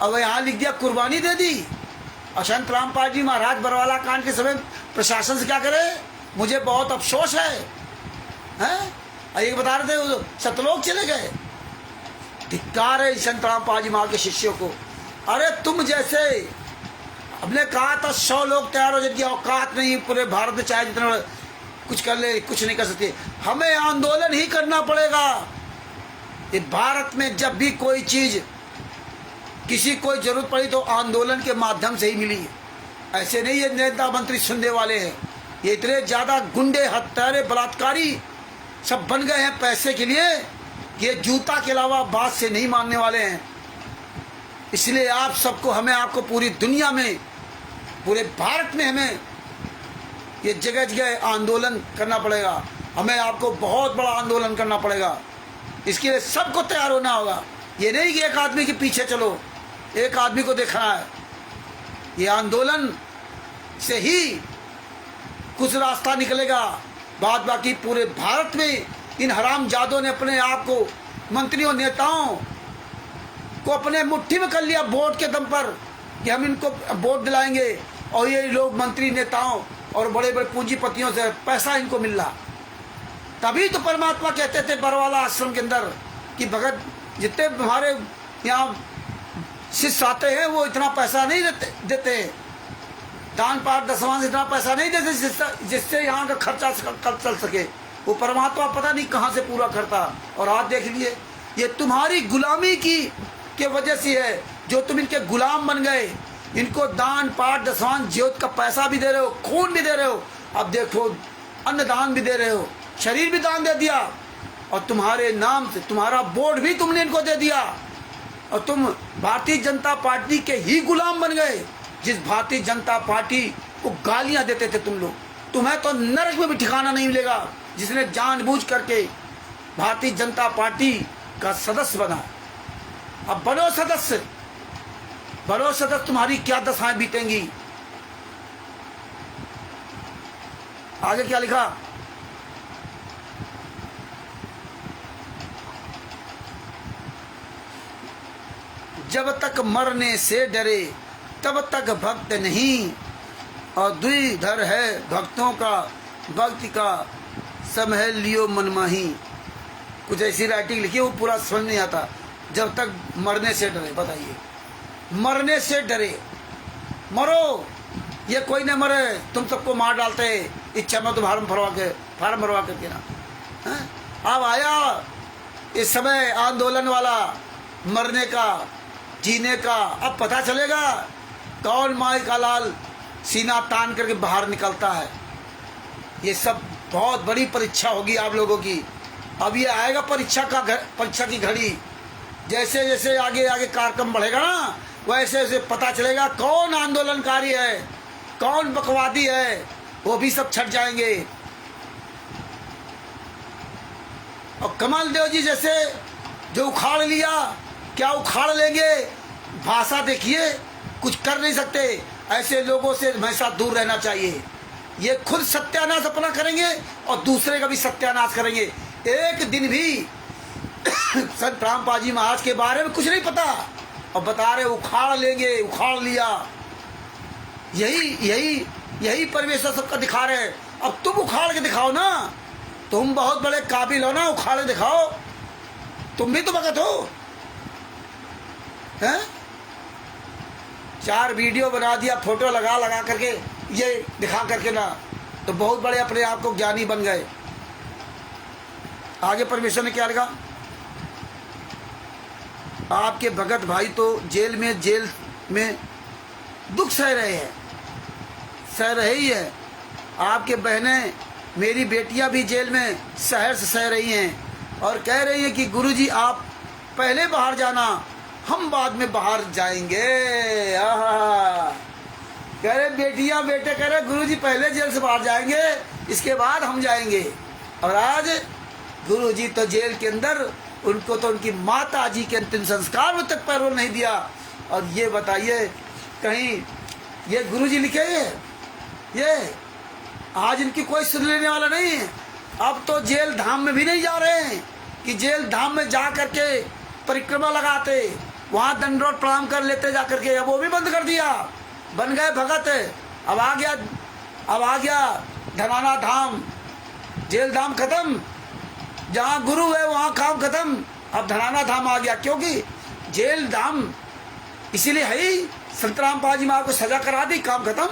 अब यहाँ लिख दिया कुर्बानी दे दी। और संत रामपाल जी महाराज बरवाला कांड के समय प्रशासन से क्या करे? मुझे बहुत अफसोस है, हैं? ये बता रहे थे सतलोक चले गए। धिक्कार है संत रामपाल जी महाराज के शिष्यों को। अरे तुम जैसे हमने कहा था 100 लोग तैयार हो, जिनकी औकात नहीं पूरे भारत में चाहे जितना कुछ कर ले, कुछ नहीं कर सकते। हमें आंदोलन ही करना पड़ेगा। ये भारत में जब भी कोई चीज किसी को जरूरत पड़ी तो आंदोलन के माध्यम से ही मिली। ऐसे नहीं ये नेता मंत्री सुनने वाले हैं, ये इतने ज्यादा गुंडे हत्यारे बलात्कारी सब बन गए हैं पैसे के लिए, ये जूता के अलावा बात से नहीं मानने वाले हैं। इसलिए आप सबको, हमें आपको पूरी दुनिया में, पूरे भारत में हमें ये जगह जगह आंदोलन करना पड़ेगा। हमें आपको बहुत बड़ा आंदोलन करना पड़ेगा। इसके लिए सबको तैयार होना होगा। ये नहीं कि एक आदमी के पीछे चलो, एक आदमी को देखना है। ये आंदोलन से ही कुछ रास्ता निकलेगा। बाद बाकी पूरे भारत में इन हरामजादों ने अपने आप को, मंत्रियों नेताओं को अपने मुट्ठी में कर लिया वोट के दम पर कि हम इनको वोट दिलाएंगे, और ये लोग मंत्री नेताओं और बड़े बड़े पूंजीपतियों से पैसा इनको मिल रहा। तभी तो परमात्मा कहते थे बरवाला आश्रम के अंदर कि भगत जितने हमारे यहाँ शिष्य आते हैं वो इतना पैसा नहीं देते, दान पाठ दसवां से इतना पैसा नहीं देते जिससे यहाँ का खर्चा चल सके। वो परमात्मा पता नहीं कहाँ से पूरा करता। और आज देख लिए ये तुम्हारी गुलामी के वजह से है, जो तुम इनके गुलाम बन गए। इनको दान पाठ दसवां ज्योत का पैसा भी दे रहे हो, खून भी दे रहे हो, अब देखो अन्नदान भी दे रहे हो, शरीर भी दान दे दिया, और तुम्हारे नाम से तुम्हारा बोर्ड भी तुमने इनको दे दिया। और तुम भारतीय जनता पार्टी के ही गुलाम बन गए, जिस भारतीय जनता पार्टी को गालियां देते थे तुम लोग। तुम्हें तो नरक में भी ठिकाना नहीं मिलेगा, जिसने जानबूझ करके भारतीय जनता पार्टी का सदस्य बना। अब बनो सदस्य, तुम्हारी क्या दशाएं बीतेंगी। आगे क्या लिखा? जब तक मरने से डरे तब तक भक्त नहीं, और द्विधर है भक्तों का भक्ति का सब है लियो मनमाही, कुछ ऐसी राइटिंग लिखी, वो पूरा समझ नहीं आता। जब तक मरने से डरे, बताइए, मरने से डरे, मरो, ये कोई नहीं मरे, तुम सबको मार डालते इच्छा में तो फार्म भरवा करके ना। अब आया इस समय आंदोलन वाला, मरने का, जीने का। अब पता चलेगा कौन माई का लाल सीना तान करके बाहर निकलता है। ये सब बहुत बड़ी परीक्षा होगी आप लोगों की। अब ये आएगा परीक्षा की घड़ी। जैसे जैसे आगे आगे कार्यक्रम बढ़ेगा ना, वैसे वैसे पता चलेगा कौन आंदोलनकारी है, कौन बकवादी है, वो भी सब छट जाएंगे। और कमल देव जी जैसे जो उखाड़ लिया, क्या उखाड़ लेंगे? भाषा देखिए, कुछ कर नहीं सकते। ऐसे लोगों से हमेशा दूर रहना चाहिए। ये खुद सत्यानाश अपना करेंगे और दूसरे का भी सत्यानाश करेंगे। एक दिन भी संत रामपाल जी महाराज के बारे में कुछ नहीं पता और बता रहे उखाड़ लेंगे, उखाड़ लिया। यही परमेश्वर सबका दिखा रहे हैं। अब तुम उखाड़ के दिखाओ ना, तुम बहुत बड़े काबिल हो ना, उखाड़ के दिखाओ। तुम भी तो भगत हो, हैं? 4 वीडियो बना दिया, फोटो लगा करके, ये दिखा करके ना, तो बहुत बड़े अपने आप को ज्ञानी बन गए। आगे परमेश्वर ने क्या लिखा? आपके भगत भाई तो जेल में दुख सह रहे ही है। आपके बहनें, मेरी बेटियां भी जेल में सहर्ष सह रही हैं और कह रही हैं कि गुरुजी आप पहले बाहर जाना, हम बाद में बाहर जाएंगे। कह रहे बेटियां बेटे कह रहे गुरुजी पहले जेल से बाहर जाएंगे, इसके बाद हम जाएंगे। और आज गुरुजी तो जेल के अंदर, उनको तो उनकी माता जी के अंतिम संस्कार में तक पैरोल नहीं दिया। और ये बताइए, कहीं ये गुरुजी लिखे ये आज इनकी कोई सुन लेने वाला नहीं है। अब तो जेल धाम में भी नहीं जा रहे हैं कि जेल धाम में जा करके परिक्रमा लगाते, वहाँ दंडोत प्रणाम कर लेते जा करके। अब वो भी बंद कर दिया, बन गए भगत। अब आ गया धनाना धाम, जेल धाम खत्म, जहाँ गुरु है वहाँ काम खत्म। अब धनाना धाम आ गया, क्योंकि जेल धाम इसीलिए है ही, संत रामपाल जी महाराज को सजा करा दी, काम खत्म।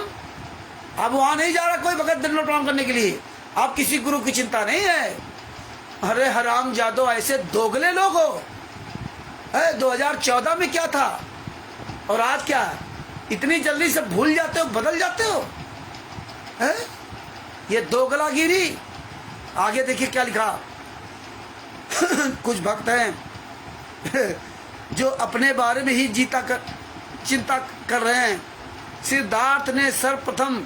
अब वहाँ नहीं जा रहा कोई भगत दंडोत प्रणाम करने के लिए। अब किसी गुरु की चिंता नहीं है। अरे हराम जादो, ऐसे दोगले लोग हो। 2014 में क्या था और आज क्या है? इतनी जल्दी से भूल जाते हो, बदल जाते हो, है? ये दोगलागिरी। आगे देखिए क्या लिखा। कुछ भक्त हैं जो अपने बारे में ही चिंता कर रहे हैं। सिद्धार्थ ने सर्वप्रथम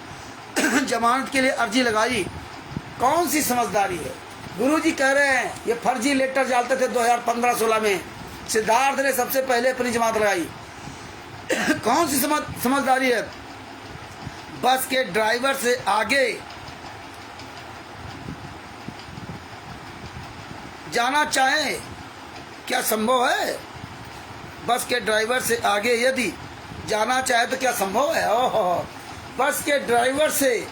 जमानत के लिए अर्जी लगाई। कौन सी समझदारी है? गुरुजी कह रहे हैं ये फर्जी लेटर डालते थे 2015-16 में। सिद्धार्थ ने सबसे पहले अपनी जमानत लगाई। कौन सी समझदारी है? बस के ड्राइवर से आगे जाना चाहे क्या संभव है? बस के ड्राइवर से आगे यदि जाना चाहे तो क्या संभव है? ओहो, बस के ड्राइवर से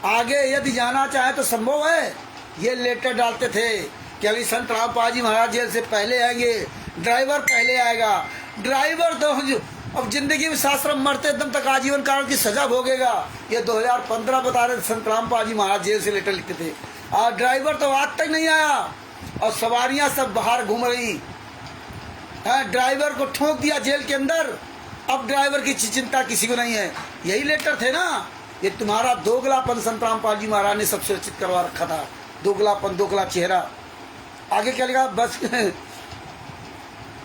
आगे यदि जाना चाहे तो संभव है। ये लेटर डालते थे कि अभी संत रामपाल जी महाराज जेल से पहले आएंगे, ड्राइवर पहले आएगा। ड्राइवर तो अब जिंदगी में शास्त्र मरते दम तक आजीवन काल की सजा भोगेगा। ये 2015 बता रहे संत रामपाल जी महाराज जेल से लेटर लिखते थे। और ड्राइवर तो आज तक नहीं आया और सवारियां सब बाहर घूम रही हैं। ड्राइवर को ठोक दिया जेल के अंदर। अब ड्राइवर की चिंता किसी को नहीं है। यही लेटर थे ना। ये तुम्हारा दोगलापन संत रामपाल जी महाराज ने सब सुरक्षित करवा रखा था। दोगलापन, दोगला चेहरा। आगे क्या लिखा?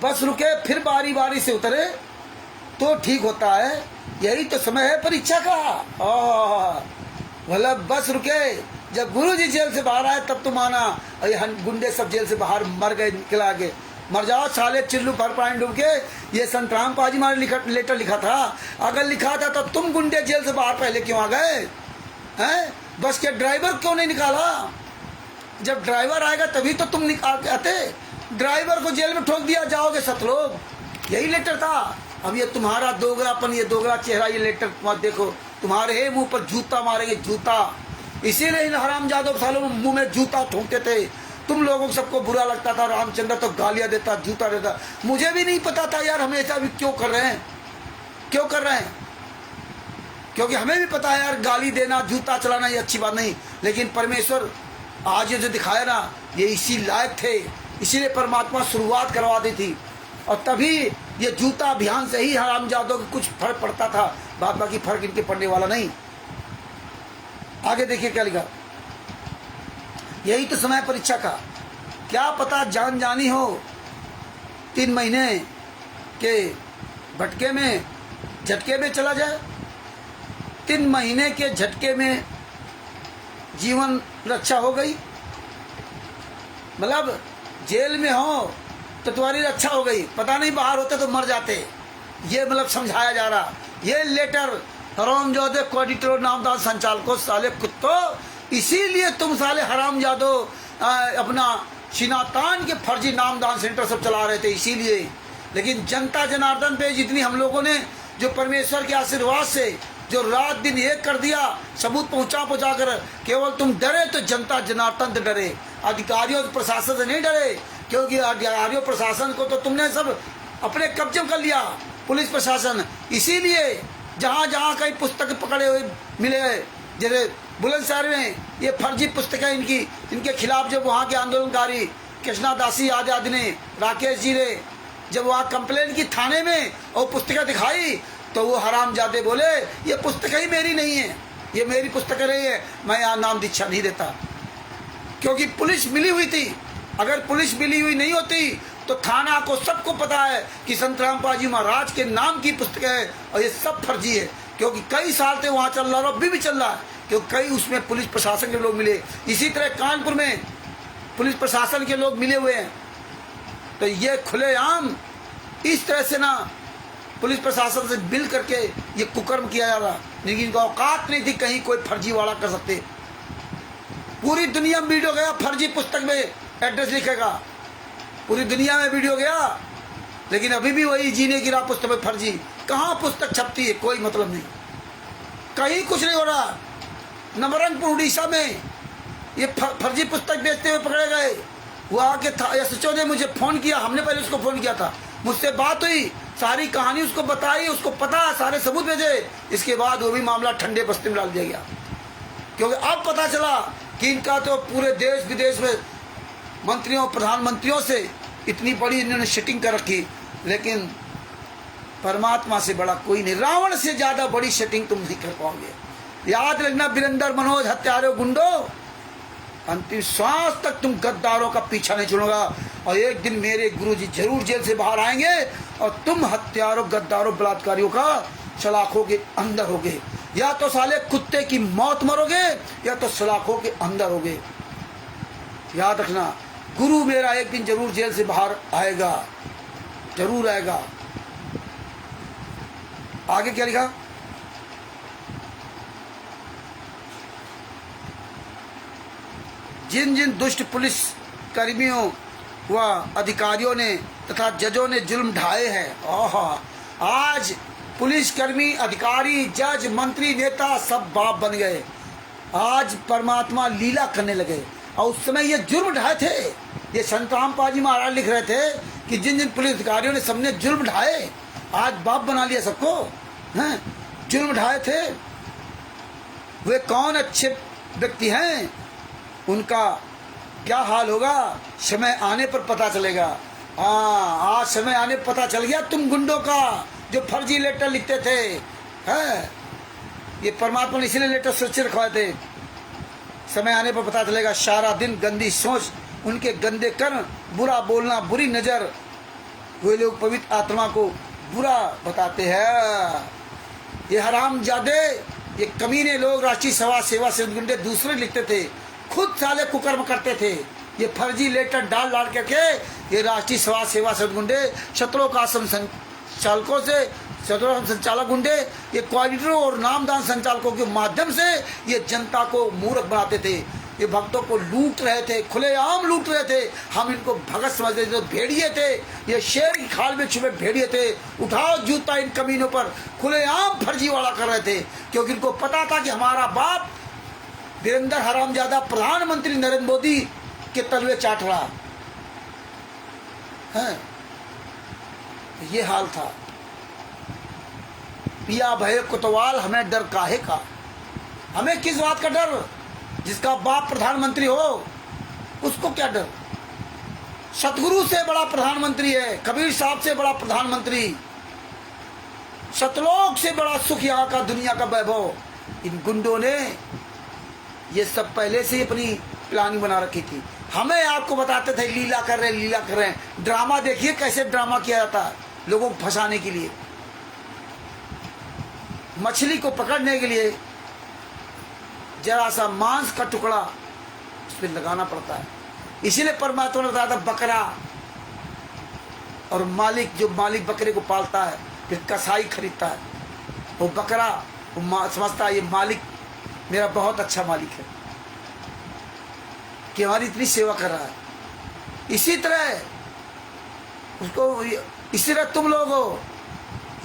बस रुके फिर बारी बारी से उतरे तो ठीक होता है। यही तो समय है परीक्षा का। मतलब बस रुके, जब गुरु जी जेल से बाहर आए तब तो माना। और ये गुंडे सब जेल से बाहर मर गए, निकला के मर जाओ साले, चिल्लू भर पानी डूब के। ये संत रामपाल जी महाराज लेटर लिखा था। अगर लिखा था तो तुम गुंडे जेल से बाहर पहले क्यों आ गए हैं? बस के ड्राइवर क्यों नहीं निकाला? जब ड्राइवर आएगा तभी तो तुम आते। ड्राइवर को जेल में ठोक दिया, जाओगे सतलोग। यही लेटर था। अब ये तुम्हारा दोगलापन, ये दोगला चेहरा, ये लेटर मत देखो। तुम्हारे मुंह पर जूता मारेंगे, जूता। इसीलिए इन हरामजादों सालों मुंह में जूता ठोंकते थे। तुम लोगों को सबको बुरा लगता था, रामचंद्र तो गालियां देता, जूता देता। मुझे भी नहीं पता था यार, हमेशा भी क्यों कर रहे हैं, क्यों कर रहे हैं, क्योंकि हमें भी पता है यार, गाली देना, जूता चलाना ये अच्छी बात नहीं। लेकिन परमेश्वर आज ये जो दिखाया ना, ये इसी लायक थे, इसीलिए परमात्मा शुरुआत करवा दी थी। और तभी ये जूता अभियान से ही हरामजादों को कुछ फर्क पड़ता था, बाद बाकी फर्क इनके पड़ने वाला नहीं। आगे देखिए क्या लिखा, यही तो समय परीक्षा का, क्या पता जान जानी हो 3 महीने के भटके में, झटके में चला जाए। 3 महीने के झटके में जीवन रक्षा हो गई, मतलब जेल में हो तो तुम्हारी रक्षा हो गई, पता नहीं बाहर होते तो मर जाते। ये मतलब समझाया जा रहा। ये लेटर हरामजादे कोऑर्डिनेटर नामदार संचालकों साले कुत्तों, इसीलिए तुम साले हरामजादो अपना शिनातान के फर्जी नामदान सेंटर सब चला रहे थे, इसीलिए। लेकिन जनता जनार्दन पे जितनी हम लोगों ने जो परमेश्वर के आशीर्वाद से जो रात दिन एक कर दिया, सबूत पहुंचा कर, केवल तुम डरे तो जनता जनार्दन से डरे, अधिकारियों प्रशासन से नहीं डरे, क्योंकि अधिकारियों प्रशासन को तो तुमने सब अपने कब्जे में कर लिया, पुलिस प्रशासन। इसीलिए जहाँ जहाँ कहीं पुस्तक पकड़े हुए मिले, जैसे बुलंदशहर में ये फर्जी पुस्तकें इनके खिलाफ जब वहाँ के आंदोलनकारी कृष्णा दासी आदि ने, राकेश जी ने जब वहाँ कंप्लेन की थाने में और पुस्तकें दिखाई, तो वो हरामजादे बोले ये पुस्तकें ही मेरी नहीं है, ये मेरी पुस्तकें नहीं है, मैं यहाँ नाम दीक्षा नहीं देता, क्योंकि पुलिस मिली हुई थी। अगर पुलिस मिली हुई नहीं होती तो थाना को सबको पता है कि संत रामपाल जी महाराज के नाम की पुस्तक है और ये सब फर्जी है, क्योंकि कई साल से वहाँ चल रहा है, अभी भी चल रहा है, क्योंकि कई उसमें पुलिस प्रशासन के लोग मिले। इसी तरह कानपुर में पुलिस प्रशासन के लोग मिले हुए हैं। तो ये खुलेआम इस तरह से ना पुलिस प्रशासन से मिल करके ये कुकर्म किया जा रहा, लेकिन इनका औकात नहीं थी कहीं कोई फर्जी वाला कर सकते। पूरी दुनिया में वीडियो गया, फर्जी पुस्तक में एड्रेस लिखेगा, पूरी दुनिया में वीडियो गया, लेकिन अभी भी वही जीने की राह पुस्तक में फर्जी। कहाँ पुस्तक छपती है, कोई मतलब नहीं, कहीं कुछ नहीं हो रहा। नवरंगपुर उड़ीसा में ये फर्जी पुस्तक बेचते हुए पकड़े गए। वो आके एसएचओ ने मुझे फ़ोन किया, हमने पहले उसको फ़ोन किया था, मुझसे बात हुई, सारी कहानी उसको बताई, उसको पता, सारे सबूत भेजे। इसके बाद वो भी मामला ठंडे बस्ते में डाल दिया गया, क्योंकि अब पता चला कि इनका तो पूरे देश विदेश में मंत्रियों प्रधानमंत्रियों से इतनी बड़ी इन्होंने सेटिंग कर रखी। लेकिन परमात्मा से बड़ा कोई नहीं, रावण से ज्यादा बड़ी सेटिंग तुम नहीं कर पाओगे। याद रखना वीरेंद्र मनोज हत्यारों गुंडो, अंतिम श्वास तक तुम गद्दारों का पीछा नहीं छोड़ोगा। और एक दिन मेरे गुरुजी जरूर जेल से बाहर आएंगे और तुम हत्यारों गद्दारों बलात्कारियों का सलाखों के अंदर होगे। या तो साले कुत्ते की मौत मरोगे या तो सलाखों के अंदर होगे। याद रखना, गुरु मेरा एक दिन जरूर जेल से बाहर आएगा, जरूर आएगा। आगे क्या लिखा, जिन जिन दुष्ट पुलिस कर्मियों व अधिकारियों ने तथा जजों ने जुल्म ढाए हैं, आज पुलिसकर्मी, अधिकारी, जज, मंत्री, नेता सब बाप बन गए। आज परमात्मा लीला करने लगे। और उस समय ये जुर्म ढाए थे। ये संत रामपाल जी महाराज लिख रहे थे कि जिन जिन पुलिस अधिकारियों ने सबने जुर्म ढाए, आज बाप बना लिया सबको, हैं? जुर्म ढाए थे। वे कौन अच्छे व्यक्ति हैं, उनका क्या हाल होगा समय आने पर पता चलेगा। हाँ, आज समय आने पर पता चल गया तुम गुंडों का, जो फर्जी लेटर लिखते थे। है ये परमात्मा ने इसलिए लेटर सुरक्षित रखवाए थे। समय आने पर पता चलेगा। सारा दिन गंदी सोच, उनके गंदे कर्म, बुरा बोलना, बुरी नज़र, वे लोग पवित्र आत्मा को बुरा बताते हैं। ये हरामजादे, ये कमीने लोग राष्ट्रीय सभा सेवा से गुंडे दूसरे लिखते थे, खुद साले कुकर्म करते थे। ये फर्जी लेटर डाल डाल करके ये राष्ट्रीय सभा सेवा से गुंडे, शत्रुओं का आश्रम संचालकों से, शत्रुओं संचालक गुंडे, ये कोऑर्डिनेटरों और नामदान संचालकों के माध्यम से ये जनता को मूर्ख बनाते थे। ये भक्तों को लूट रहे थे, खुलेआम लूट रहे थे। हम इनको भगत समझते थे, भेड़िए थे, ये शेर की खाल में छुपे भेड़िए थे। उठाओ जूता इन कमीनों पर, खुलेआम फर्जीवाड़ा कर रहे थे, क्योंकि इनको पता था कि हमारा बाप वीरेंद्र हरामजादा प्रधानमंत्री नरेंद्र मोदी के तलवे चाट रहा है। ये हाल था। पिया भय कोतवाल, हमें डर काहे का? हमें किस बात का डर? जिसका बाप प्रधानमंत्री हो उसको क्या डर? सतगुरु से बड़ा प्रधानमंत्री है, कबीर साहब से बड़ा प्रधानमंत्री, सतलोक से बड़ा सुख यहाँ का, दुनिया का वैभव। इन गुंडों ने ये सब पहले से ही अपनी प्लानिंग बना रखी थी। हमें आपको बताते थे लीला कर रहे, लीला कर रहे हैं। ड्रामा देखिए कैसे ड्रामा किया जाता है लोगों को फंसाने के लिए, मछली को पकड़ने के लिए जरा सा मांस का टुकड़ा उस पर लगाना पड़ता है। इसीलिए परमात्मा ने बताया था बकरा, और मालिक जो मालिक बकरे को पालता है फिर कसाई खरीदता है, वो बकरा वो समझता है ये मालिक मेरा बहुत अच्छा मालिक है कि हमारी इतनी सेवा कर रहा है। इसी तरह उसको, इसी तरह तुम लोग हो,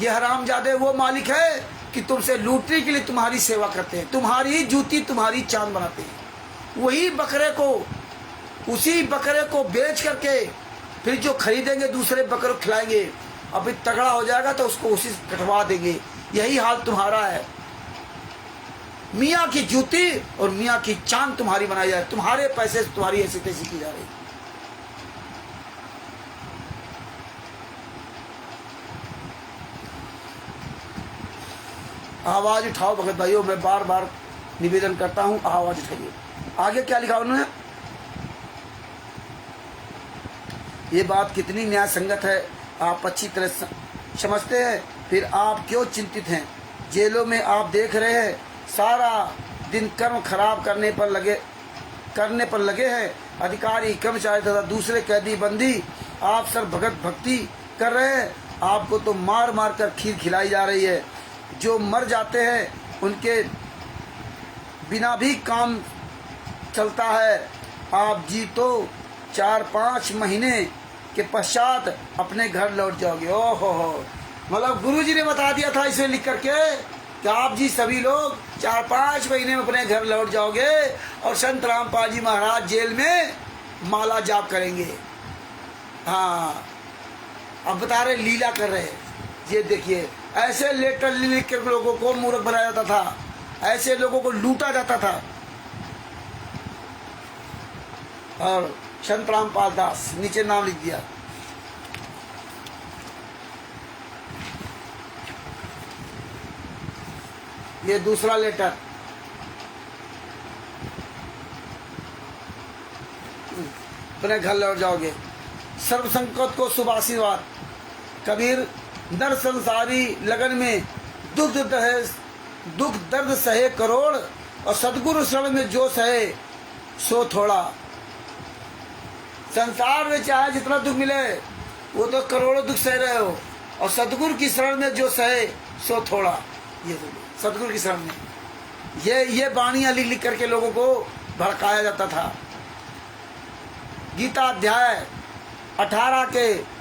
ये हरामजादे वो मालिक है कि तुमसे लूटने के लिए तुम्हारी सेवा करते हैं, तुम्हारी जूती तुम्हारी चांद बनाते हैं। वही बकरे को, उसी बकरे को बेच करके फिर जो खरीदेंगे दूसरे बकरे को खिलाएंगे, अभी तगड़ा हो जाएगा तो उसको उसी से कटवा देंगे। यही हाल तुम्हारा है। मियाँ की जूती और मियाँ की चांद तुम्हारी बनाई जाए, तुम्हारे पैसे से तुम्हारी ऐसी तैसी की जा रही। आवाज उठाओ भगत भाइयों, मैं बार बार निवेदन करता हूं, आवाज उठाइए। आगे क्या लिखा उन्होंने? ये बात कितनी न्याय संगत है आप अच्छी तरह समझते हैं, फिर आप क्यों चिंतित हैं? जेलों में आप देख रहे हैं सारा दिन कर्म खराब करने पर लगे हैं अधिकारी, कर्मचारी तथा दूसरे कैदी बंदी। आप सर भगत भक्ति कर रहे हैं, आपको तो मार मार कर खीर खिलाई जा रही है। जो मर जाते हैं उनके बिना भी काम चलता है। आप जी तो 4-5 महीने के पश्चात अपने घर लौट जाओगे। ओहो हो, मतलब गुरुजी ने बता दिया था इसे लिख करके कि आप जी सभी लोग 4-5 महीने में अपने घर लौट जाओगे और संत रामपाल जी महाराज जेल में माला जाप करेंगे। हाँ, अब बता रहे लीला कर रहे हैं। ये देखिए, ऐसे लेटर लिख कर लोगों को मूर्ख बनाया जाता था, ऐसे लोगों को लूटा जाता था। और संत रामपाल दास नीचे नाम लिख दिया। ये दूसरा लेटर, अपने घर लौट जाओगे। सर्व संकट को शुभ आशीर्वाद। कबीर नर संसारी लगन में दुख दर्द सहे करोड़, और सदगुरु शरण में जो सहे सो थोड़ा। संसार में चाहे जितना दुख मिले वो तो करोड़ों दुख सह रहे हो, और सदगुरु की शरण में जो सहे सो थोड़ा। ये सदगुरु की शरण में ये बाणियां लिख करके लोगों को भड़काया जाता था। गीता अध्याय 18 के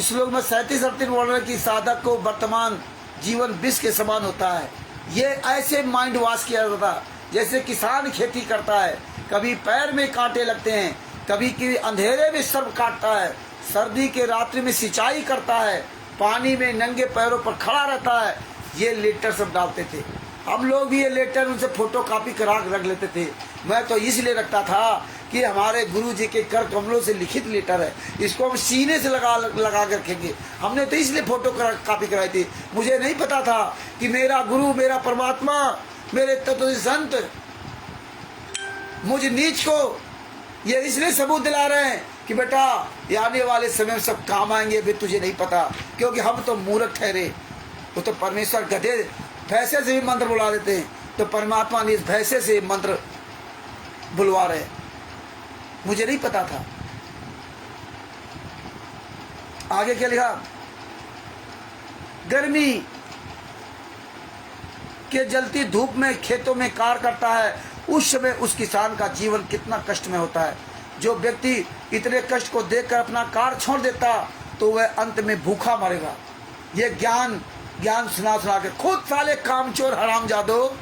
श्लोक में 37-38 बोल रहे कि साधक को वर्तमान जीवन विष के समान होता है। ये ऐसे माइंड वॉश किया जाता था जैसे किसान खेती करता है, कभी पैर में कांटे लगते हैं, कभी कि अंधेरे में सर्प काटता है, सर्दी के रात्रि में सिंचाई करता है, पानी में नंगे पैरों पर खड़ा रहता है। ये लेटर सब डालते थे। हम लोग भी ये लेटर उनसे फोटो कॉपी करा रख लेते थे। मैं तो इसलिए रखता था कि हमारे गुरु जी के कर कमलों से लिखित लेटर है, इसको हम सीने से लगा कर रखेंगे। हमने तो इसलिए फोटो कॉपी कराई थी। मुझे नहीं पता था कि मेरा गुरु, मेरा परमात्मा, मेरे तत्व संत मुझ नीच को ये इसलिए सबूत दिला रहे हैं कि बेटा ये आने वाले समय में सब काम आएंगे। भी तुझे नहीं पता, क्योंकि हम तो मूर्ख ठहरे। वो तो परमेश्वर गधे भैंसे से भी मंत्र बुला देते हैं, तो परमात्मा ने इस भैंसे से मंत्र बुलवा रहे। मुझे नहीं पता था। आगे क्या लिखा? गर्मी के जलती धूप में खेतों में कार करता है, उस समय उस किसान का जीवन कितना कष्ट में होता है। जो व्यक्ति इतने कष्ट को देखकर अपना कार छोड़ देता तो वह अंत में भूखा मरेगा। ये ज्ञान सुना के खुद साले कामचोर हरामजादो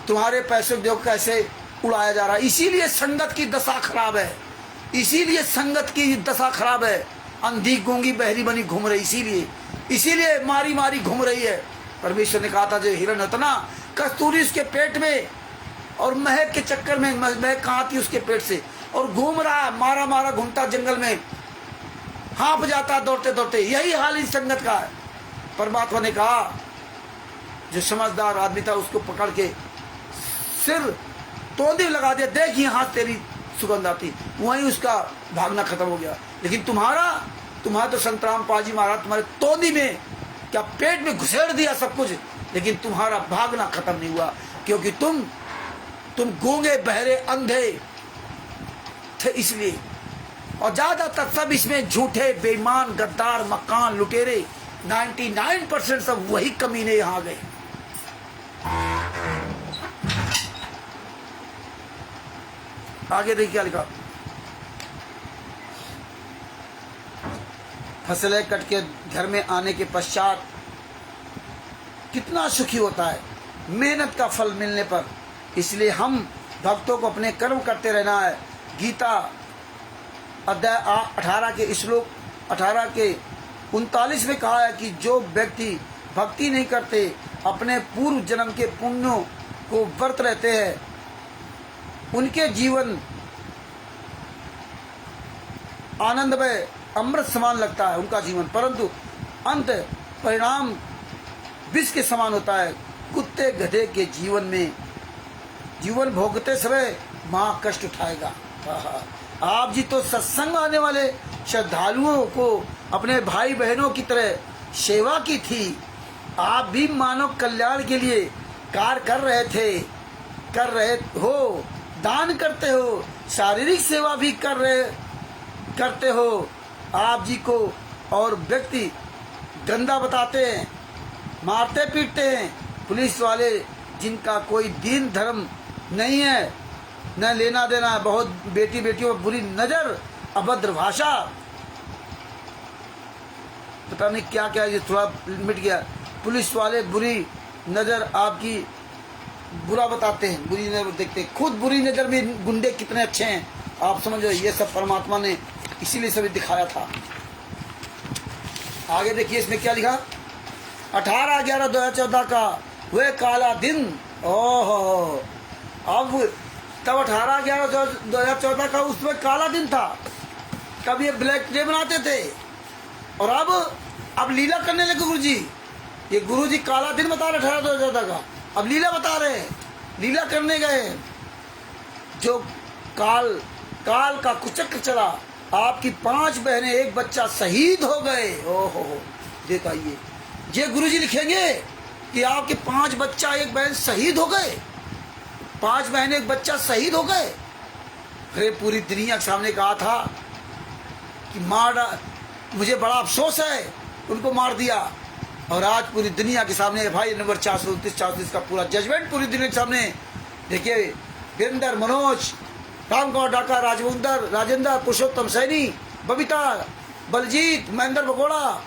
तुम्हारे पैसे देखो कैसे उड़ाया जा रहा है। इसीलिए संगत की दशा खराब है, इसीलिए संगत की दशा खराब है। अंधी गूंगी बहरी बनी घूम रही, इसीलिए मारी मारी घूम रही है। परमेश्वर ने कहा था जो हिरण होता ना, कस्तूरी उसके पेट में, और महक के चक्कर में महक कहाँ थी उसके पेट से, और घूम रहा मारा मारा घूमता जंगल में, हाँफ जाता दौड़ते दौड़ते। यही हाल इस संगत का है। परमात्मा ने कहा जो समझदार आदमी था उसको पकड़ के सिर तोंदी लगा दिया, देख यहाँ तेरी सुगंध आती, वहीं उसका भागना खत्म हो गया। लेकिन तुम्हारा तो संतराम पाजी महाराज तुम्हारे तोंदी में क्या पेट में घुसेड़ दिया सब कुछ, लेकिन तुम्हारा भागना खत्म नहीं हुआ, क्योंकि तुम गूंगे बहरे अंधे थे इसलिए। और ज्यादातर सब इसमें झूठे बेईमान गद्दार मकान लुटेरे 99% सब वही कमीने यहां गए। आगे देखिए क्या लिखा, फसलें कट के घर में आने के पश्चात कितना सुखी होता है मेहनत का फल मिलने पर। इसलिए हम भक्तों को अपने कर्म करते रहना है। गीता अध्याय 18 के श्लोक 18 के 39 में कहा है कि जो व्यक्ति भक्ति नहीं करते, अपने पूर्व जन्म के पुण्यों को व्रत रहते हैं, उनके जीवन आनंदमय अमृत समान लगता है उनका जीवन, परंतु अंत परिणाम विष के समान होता है। कुत्ते गधे के जीवन भोगते समय माँ कष्ट उठाएगा। आप जी तो सत्संग आने वाले श्रद्धालुओं को अपने भाई बहनों की तरह सेवा की थी। आप भी मानव कल्याण के लिए कार्य कर रहे हो, दान करते हो, शारीरिक सेवा भी करते हो। आप जी को और व्यक्ति गंदा बताते हैं, मारते पीटते हैं। पुलिस वाले जिनका कोई दीन धर्म नहीं है, न लेना देना, बहुत बेटियों पर बुरी नजर, अभद्र भाषा, पता नहीं क्या क्या, ये थोड़ा मिट गया। पुलिस वाले बुरी नजर आपकी बुरा बताते हैं, बुरी नजर देखते हैं। खुद बुरी नजर में गुंडे कितने अच्छे हैं आप समझो। ये सब परमात्मा ने इसीलिए सभी दिखाया था। आगे देखिए इसमें क्या लिखा, 18/11/2014 का वह काला दिन। ओहो, अब तब 18/11/2014 का उसमें काला दिन था, तब ये ब्लैक डे बनाते थे। और अब लीला करने लगे गुरुजी। ये गुरुजी काला दिन बता रहे 18/2014 का, अब लीला बता रहे हैं, लीला करने गए। जो काल का कुचक्र चला, आपकी 5 बहनें 1 बच्चा शहीद हो गए। ओहो, देखा ये गुरुजी लिखेंगे कि आपके 5 बच्चा 1 बहन शहीद हो गए, 5 बहनें 1 बच्चा शहीद हो गए। फिर पूरी दुनिया के सामने कहा था कि मुझे बड़ा अफसोस है उनको मार दिया। और आज पूरी दुनिया के सामने भाई नंबर 429 का पूरा जजमेंट पूरी दुनिया के सामने। देखिए वीरेंद्र, मनोज, रामगौर डाका, राजेंद्र, पुरुषोत्तम सैनी, बबीता, बलजीत, महेंद्र बगोड़ा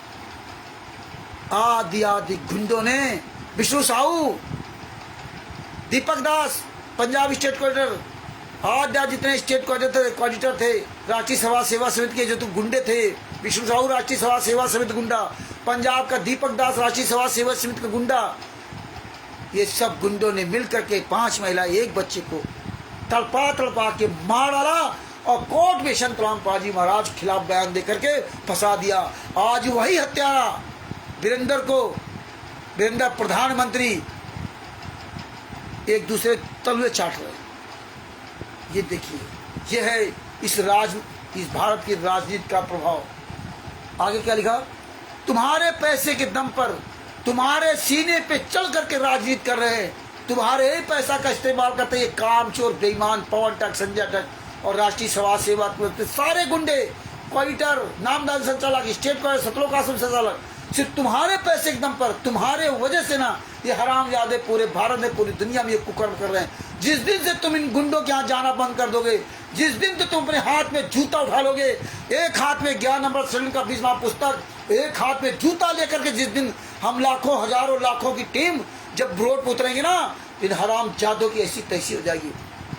आदि गुंडों ने, विष्णु साहू, दीपक दास पंजाब स्टेट कोऑर्डिनेटर, आद्या जितने स्टेट कोऑर्डिनेटर थे, राष्ट्रीय सभा सेवा समिति के जो तो गुंडे थे, विष्णु साहू राष्ट्रीय सभा सेवा समिति गुंडा, पंजाब का दीपक दास राष्ट्रीय सभा सेवा समिति का गुंडा, ये सब गुंडों ने मिलकर के 5 महिला 1 बच्चे को तड़पा के मार डाला और कोर्ट में संत रामपाल जी महाराज के खिलाफ बयान देकर के फंसा दिया। आज वही हत्यारा वीरेंद्र प्रधानमंत्री एक दूसरे तलवे चाट रहे। ये देखिए, ये है इस भारत की राजनीति का प्रभाव। आगे क्या लिखा, तुम्हारे पैसे के दम पर तुम्हारे सीने पे चढ़ करके राजनीति कर रहे हैं, तुम्हारे ही पैसा का इस्तेमाल करते ये कामचोर बेईमान पवन टक, संजय टक और राष्ट्रीय सभा सेवा सारे गुंडे, क्वाइटर, नामदार संचालक, स्टेट का सतलोक आश्रम संचालक, सिर्फ तुम्हारे पैसे के दम पर, तुम्हारे वजह से ना ये हरामजादे पूरे भारत में पूरी दुनिया में ये कुकर्म कर रहे हैं। जिस दिन से तुम इन गुंडों के यहाँ जाना बंद कर दोगे, जिस दिन से तुम अपने हाथ में जूता उठा लोगे, एक हाथ में ज्ञान अमृत श्रेणी का 20वां पुस्तक, एक हाथ में जूता लेकर के जिस दिन हम लाखों हजारों लाखों की टीम जब रोड पर उतरेंगे ना, इन हराम जादों की ऐसी तैसी हो जाएगी,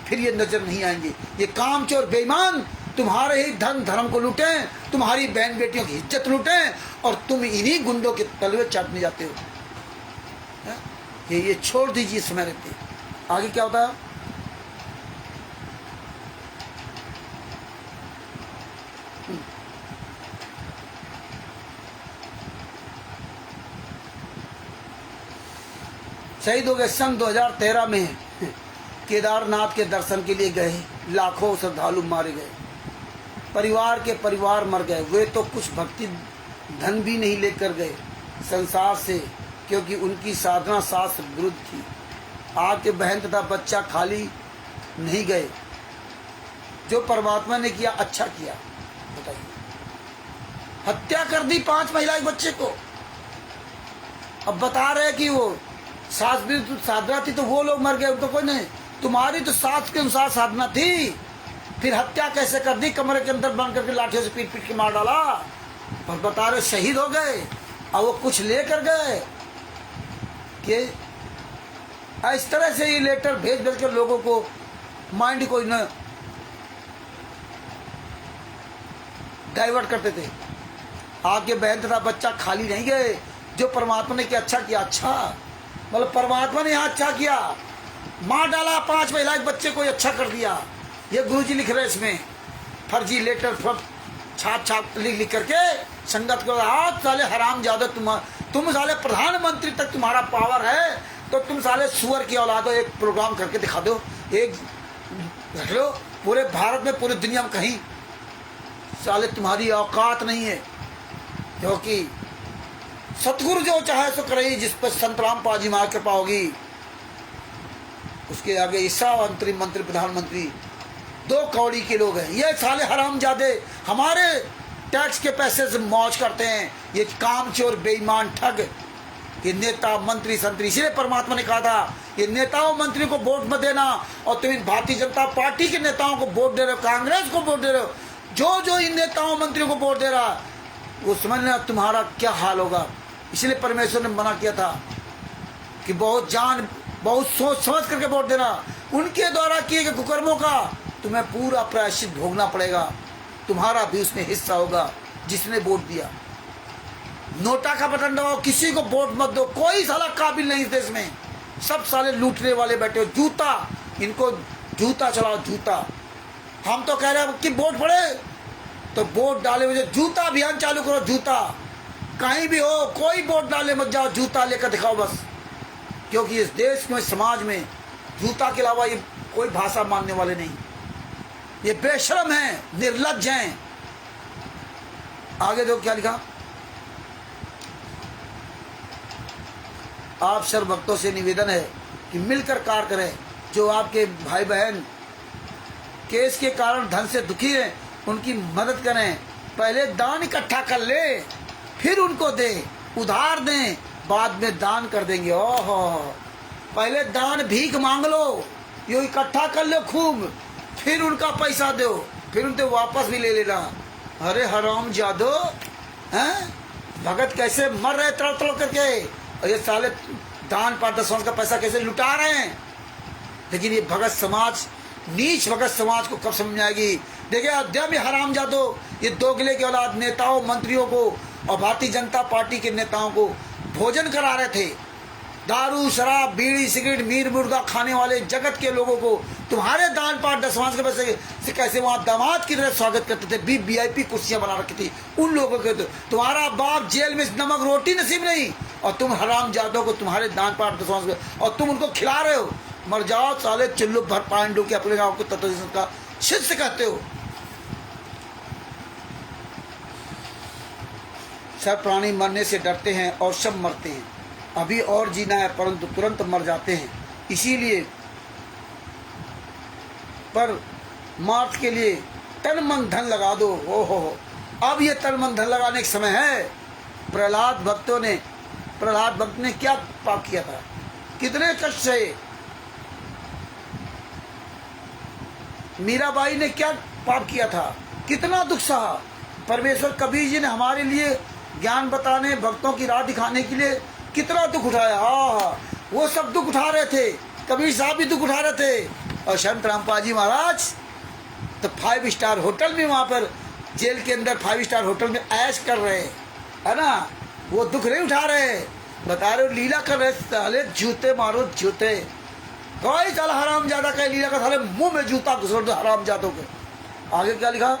फिर ये नजर नहीं आएंगे। ये कामचोर बेईमान तुम्हारे ही धन धर्म को लूटें, तुम्हारी बहन बेटियों की इज्जत लूटें, और तुम इन्हीं गुंडों के तलवे चाटने जाते हो। ये छोड़ दीजिए समय रहते। आगे क्या होता है? शहीद हो गए। सन 2013 में केदारनाथ के दर्शन के लिए गए, लाखों श्रद्धालु मारे गए, परिवार के परिवार मर गए। वे तो कुछ भक्ति धन भी नहीं लेकर गए संसार से, क्योंकि उनकी साधना शास्त्र विरुद्ध थी। आपके बहन तथा बच्चा खाली नहीं गए। जो परमात्मा ने किया अच्छा किया। बताइए, हत्या कर दी 5 महिला के बच्चे को। अब बता रहे कि वो शास्त्र साधना थी तो वो लोग मर गए, तो कोई नहीं। तुम्हारी तो शास्त्र के अनुसार साधना थी, फिर हत्या कैसे कर दी? कमरे के अंदर बंद करके लाठियों से पीट पीट के मार डाला। पर बता रहे शहीद हो गए, और वो कुछ लेकर गए कि इस तरह से ये लेटर भेज भेज कर लोगों को माइंड को न डाइवर्ट करते थे। आपके बहन तथा बच्चा खाली नहीं गए। जो परमात्मा ने क्या अच्छा किया, अच्छा मतलब परमात्मा ने यहाँ अच्छा किया, मार डाला 5 महिला के बच्चे को, अच्छा कर दिया। ये गुरुजी लिख रहे इसमें फर्जी लेटर छाप लिख करके संगत को, आज साले हराम ज्यादा तुम साले प्रधानमंत्री तक तुम्हारा पावर है, तो तुम साले सुअर की औलादो, एक प्रोग्राम करके दिखा दो, एक रख लो पूरे भारत में, पूरी दुनिया में कहीं। साले तुम्हारी औकात नहीं है, क्योंकि सतगुरु जो चाहे सो करे, जिस पर संत रामपाल जी मां कृपा होगी, उसके आगे ईसा मंत्री मंत्री प्रधानमंत्री 2 कौड़ी के लोग हैं। ये साले हरामजादे हमारे टैक्स के पैसे से मौज करते हैं। ये कामचोर बेईमान ठग, ये नेता मंत्री संतरी। इसलिए परमात्मा ने कहा था, ये नेताओं मंत्री को वोट मत देना, और तुम इन भारतीय जनता पार्टी के नेताओं को वोट दे रहे हो, कांग्रेस को वोट दे रहे हो, जो इन नेताओं मंत्रियों को वोट दे रहा, वो समझना तुम्हारा क्या हाल होगा। इसलिए परमेश्वर ने मना किया था कि बहुत सोच समझ करके वोट देना। उनके द्वारा किए गए कुकर्मों का तुम्हें पूरा प्रायश्चित भोगना पड़ेगा, तुम्हारा भी उसमें हिस्सा होगा। जिसने वोट दिया, नोटा का बटन दबाओ, किसी को वोट मत दो। कोई साला काबिल नहीं इस देश में, सब साले लूटने वाले बैठे हो। जूता, इनको जूता चलाओ, जूता। हम तो कह रहे हैं कि वोट पड़े तो वोट डाले, मुझे जूता अभियान चालू करो। जूता कहीं भी हो, कोई वोट डाले मत जाओ, जूता लेकर दिखाओ बस। क्योंकि इस देश में, समाज में जूता के अलावा ये कोई भाषा मानने वाले नहीं। ये बेशर्म हैं, निर्लज्ज हैं। आगे देखो क्या लिखा। आप सर्व भक्तों से निवेदन है कि मिलकर कार्य करें। जो आपके भाई बहन केस के कारण धन से दुखी हैं, उनकी मदद करें। पहले दान इकट्ठा कर ले, फिर उनको दे, उधार दें, बाद में दान कर देंगे। ओहो, पहले दान भीख मांग लो, यो इकट्ठा कर लो खूब, फिर उनका पैसा दो, फिर उनसे वापस भी ले लेना। अरे हराम जादो हैं, भगत कैसे मर रहे तड़प तड़प करके, और ये साले दान पारदर्शन का पैसा कैसे लुटा रहे हैं। लेकिन ये भगत समाज, नीच भगत समाज को कब समझ आएगी। देखिए अयोध्या में हराम जादो, ये दोगले के औलाद नेताओं मंत्रियों को और भारतीय जनता पार्टी के नेताओं को भोजन करा रहे थे। दारू शराब बीड़ी सिगरेट मीर मुर्गा खाने वाले जगत के लोगों को तुम्हारे दान पाठ दसवांश के पैसे से कैसे वहां दामाद की तरह स्वागत करते थे। VIP कुर्सियां बना रखी थी उन लोगों के। तो तुम्हारा बाप जेल में नमक रोटी नसीब नहीं, और तुम हराम जादों को तुम्हारे दान पाठ दसवांश में, और तुम उनको खिला रहे हो। मर जाओ साले चुल्लू भर पांडु के अपने गाँव को तत्व का शिष्य कहते हो। सब प्राणी मरने से डरते हैं और सब मरते हैं। अभी और जीना है परंतु तुरंत मर जाते हैं। इसीलिए पर मार्थ के लिए तन मन धन लगा दो। ओहो, अब ये तन मन धन लगाने का समय है। प्रहलाद भक्त ने क्या पाप किया था, कितने कष्ट सहे। मीराबाई ने क्या पाप किया था, कितना दुख सहा। परमेश्वर कबीर जी ने हमारे लिए ज्ञान बताने, भक्तों की राह दिखाने के लिए कितना दुख उठाया। वो सब दुख उठा रहे थे, कबीर साहब भी दुख उठा रहे थे, और संत रामपाल जी महाराज तो 5 स्टार होटल में, वहाँ पर जेल के अंदर 5 स्टार होटल में ऐश कर रहे, है ना, वो दुख नहीं उठा रहे, बता रहे लीला कर रहे। साले जूते मारो जूते, कोई साला हराम ज्यादा कहे लीला का, साले मुंह में जूता घुसड़ दो हराम जादों के। आगे क्या लिखा,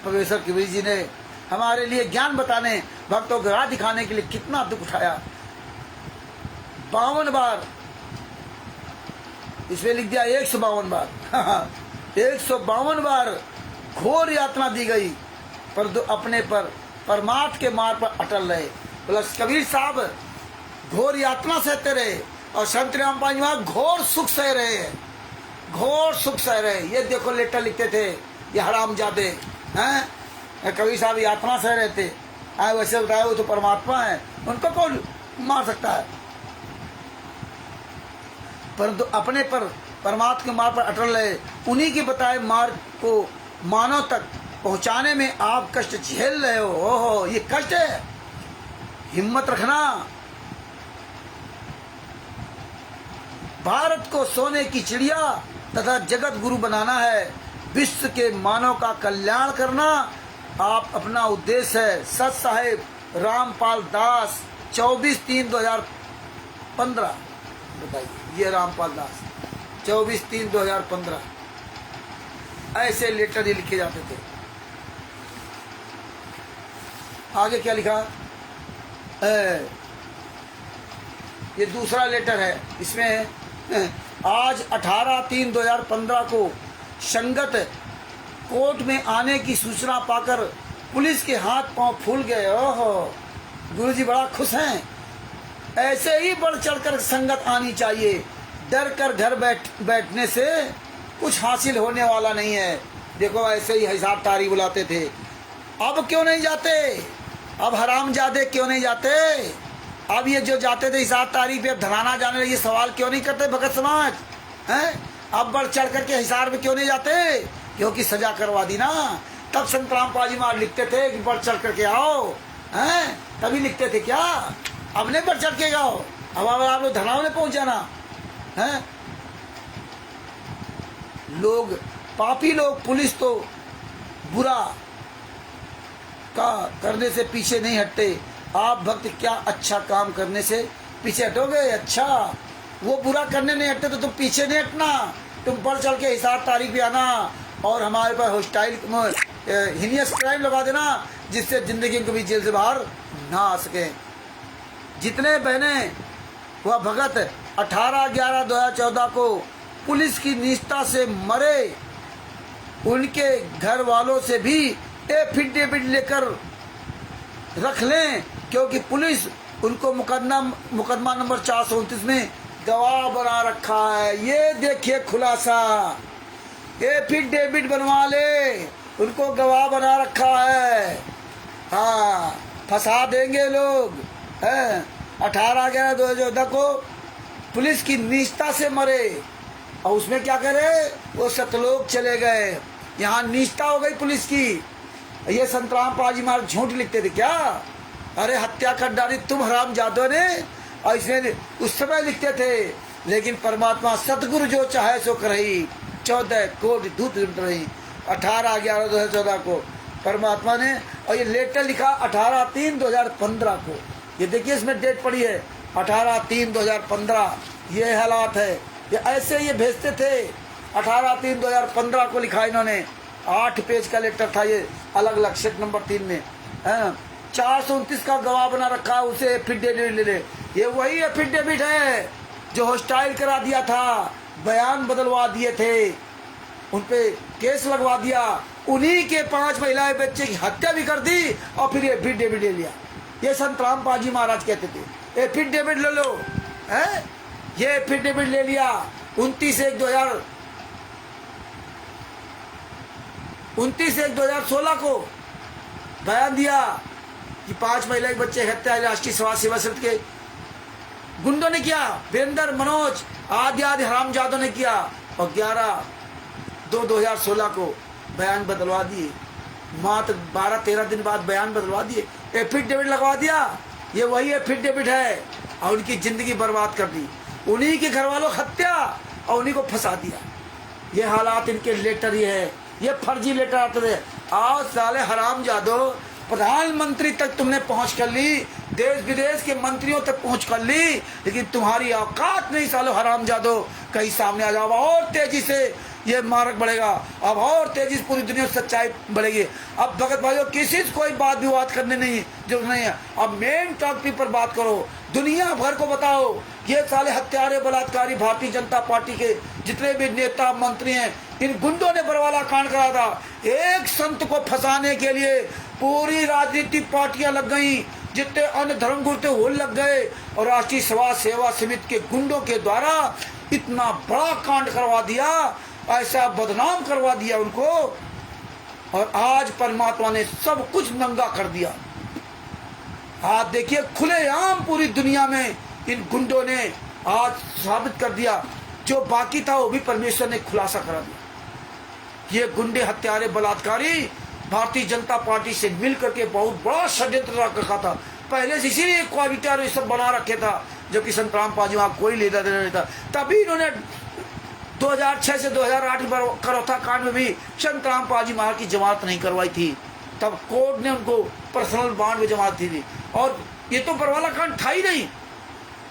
प्रोफेसर कबीर जी ने हमारे लिए ज्ञान बताने, भक्तों को राह दिखाने के लिए कितना दुख उठाया। 52 बार इसमें लिख दिया, 152 बार 152 बार घोर यातना दी गई, पर अपने पर परमार्थ के मार्ग पर अटल रहे। प्लस कबीर साहब घोर यातना सहते रहे, और संत रामपाल जी वहां घोर सुख सह रहे, घोर सुख सह रहे। ये देखो लेटर लिखते थे ये हरामजादे हैं, कबीर साहब यातना सह रहे थे। वैसे बताया वो तो परमात्मा है, उनको कौन मार सकता है, परंतु अपने पर परमात्मा के मार्ग पर अटल रहे। उन्हीं के बताए मार्ग को मानव तक पहुंचाने में आप कष्ट झेल रहे हो। ओहो, ये कष्ट है, हिम्मत रखना। भारत को सोने की चिड़िया तथा जगत गुरु बनाना है, विश्व के मानव का कल्याण करना आप अपना उद्देश्य है। सत साहेब रामपाल दास 24/3/2015। बताइए, ये रामपाल दास 24/3/2015 ऐसे लेटर ही लिखे जाते थे। आगे क्या लिखा, ये दूसरा लेटर है, इसमें आज 18/3/2015 को संगत कोर्ट में आने की सूचना पाकर पुलिस के हाथ पांव फूल गए। ओहो, गुरुजी बड़ा खुश हैं। ऐसे ही बढ़ चढ़कर संगत आनी चाहिए, डर कर घर बैठने से कुछ हासिल होने वाला नहीं है। देखो ऐसे ही हिसाब तारी बुलाते थे, अब क्यों नहीं जाते, अब हरामजादे क्यों नहीं जाते, अब ये जो जाते थे हिसाब तारी पे अब धराना जाने लगे, सवाल क्यों नहीं करते भगत समाज हैं, अब बढ़ चढ़ करके हिसार में क्यों नहीं जाते, क्योंकि सजा करवा दी ना। तब संत रामपाल जी महाराज लिखते थे कि बढ़ चढ़ करके आओ, हैं, तभी लिखते थे क्या, अब नहीं बढ़ चढ़ के आओ, अब आप लोग धराव में पहुंच जाना है। लोग पापी लोग, पुलिस तो बुरा का करने से पीछे नहीं हटते, आप भक्त क्या अच्छा काम करने से पीछे हटोगे। अच्छा, वो बुरा करने नहीं हटते तो तुम पीछे नहीं हटना, तुम बढ़ चढ़ के हिसाब तारीख पे आना और हमारे पास हॉस्टाइल हिनियस क्राइम लगा देना, जिससे जिंदगी में कभी जेल से बाहर ना आ सके। जितने बहने वह भगत 18/11/2014 को पुलिस की निष्ठा से मरे, उनके घर वालों से भी एफिडेविट लेकर रख लें, क्योंकि पुलिस उनको मुकदमा नंबर 429 में गवाह बना रखा है। ये देखिए खुलासा, एफिडेविट बनवा ले, उनको गवाह बना रखा है। हाँ, फंसा देंगे लोग। 18/11/2014 को पुलिस की निष्ठा से मरे, और उसमें क्या करे, वो सतलोक चले गए। यहाँ निष्ठा हो गई पुलिस की। ये संत रामपाल जी महाराज झूठ लिखते थे क्या, अरे हत्या कर डाली तुम हरामजादों ने, और इसमें उस समय लिखते थे, लेकिन परमात्मा सतगुरु जो चाहे सो करही, 14 कोटि दूत रही। 18/11/2014 को परमात्मा ने, और ये लेटर लिखा 18/3/2015 को। ये देखिए इसमें डेट पड़ी है 18/3/2015। ये हालात है, ये ऐसे ये भेजते थे। 18/3/2015 को लिखा इन्होंने, 8 पेज का लेटर था ये, अलग अलग सेट नंबर 3 में। 429 का गवाह बना रखा, उसे एफिडेविट ले ले। ये वही एफिडेविट है जो हॉस्टाइल करा दिया था, बयान बदलवा दिए थे, उन पे केस लगवा दिया, उन्हीं के 5 महिलाएं बच्चे की हत्या भी कर दी, और फिर एफिडेविट ले लिया। ये संत रामपाल जी महाराज कहते थे एफिडेविट ले लो, है, ये एफिडेविट ले लिया। 29/1/2016 को बयान दिया कि 5 महिला के बच्चे हत्या राष्ट्रीय समाज सेवा समिति के गुंडों ने किया, वीरेंद्र, मनोज आदि हरामजादों ने किया, और 11/2/2016 को बयान बदलवा दिए। मात्र 12-13 दिन बाद बयान बदलवा दिए, एफिडेविट लगवा दिया। ये वही है फिर डेविड है, और उनकी जिंदगी बर्बाद कर दी, उन्हीं के घर वालों हत्या और उन्हीं को फंसा दिया। ये हालात इनके लेटर ही है, ये फर्जी लेटर आते थे। आओ साले हराम जादो, प्रधानमंत्री तक तुमने पहुंच कर ली, देश विदेश के मंत्रियों तक पहुंच कर ली, लेकिन तुम्हारी औकात नहीं सालो हराम जादो। कहीं सामने आ जाओ, और तेजी से ये मार्ग बढ़ेगा, अब और तेजी से पूरी दुनिया में सच्चाई बढ़ेगी। अब भगत भाइयों किसी से कोई बात विवाद करने नहीं जरूरत नहीं है, अब मेन टॉपिक पर बात करो, दुनिया भर को बताओ ये साले हत्यारे बलात्कारी भारतीय जनता पार्टी के जितने भी नेता मंत्री हैं, इन गुंडों ने बरवाला कांड करा था। एक संत को फंसाने के लिए पूरी राजनीतिक पार्टियां लग गई, जितने अन्य धर्मगुरु थे वो लग गए, और राष्ट्रीय समाज सेवा समिति के गुंडों के द्वारा इतना बड़ा कांड करवा दिया, ऐसा बदनाम करवा दिया उनको, और आज परमात्मा ने सब कुछ नंगा कर दिया। आज देखिए खुलेआम पूरी दुनिया में इन गुंडों ने आज साबित कर दिया, जो बाकी था वो भी परमेश्वर ने खुलासा करा दिया। ये गुंडे हत्यारे बलात्कारी भारतीय जनता पार्टी से मिल करके बहुत बड़ा षड्यंत्र रखा था पहले से, इसीलिए क्वालिटर ये सब बना रखे था, जबकि संत रामपाल वहां कोई लेता नहीं था। तभी इन्होंने 2006 से 2008 करौथा कांड में भी संत रामपाल जी महाराज की जमानत नहीं करवाई थी, तब कोर्ट ने उनको पर्सनल बॉन्ड में जमानत दी थी। और ये तो बरवाला कांड था ही नहीं,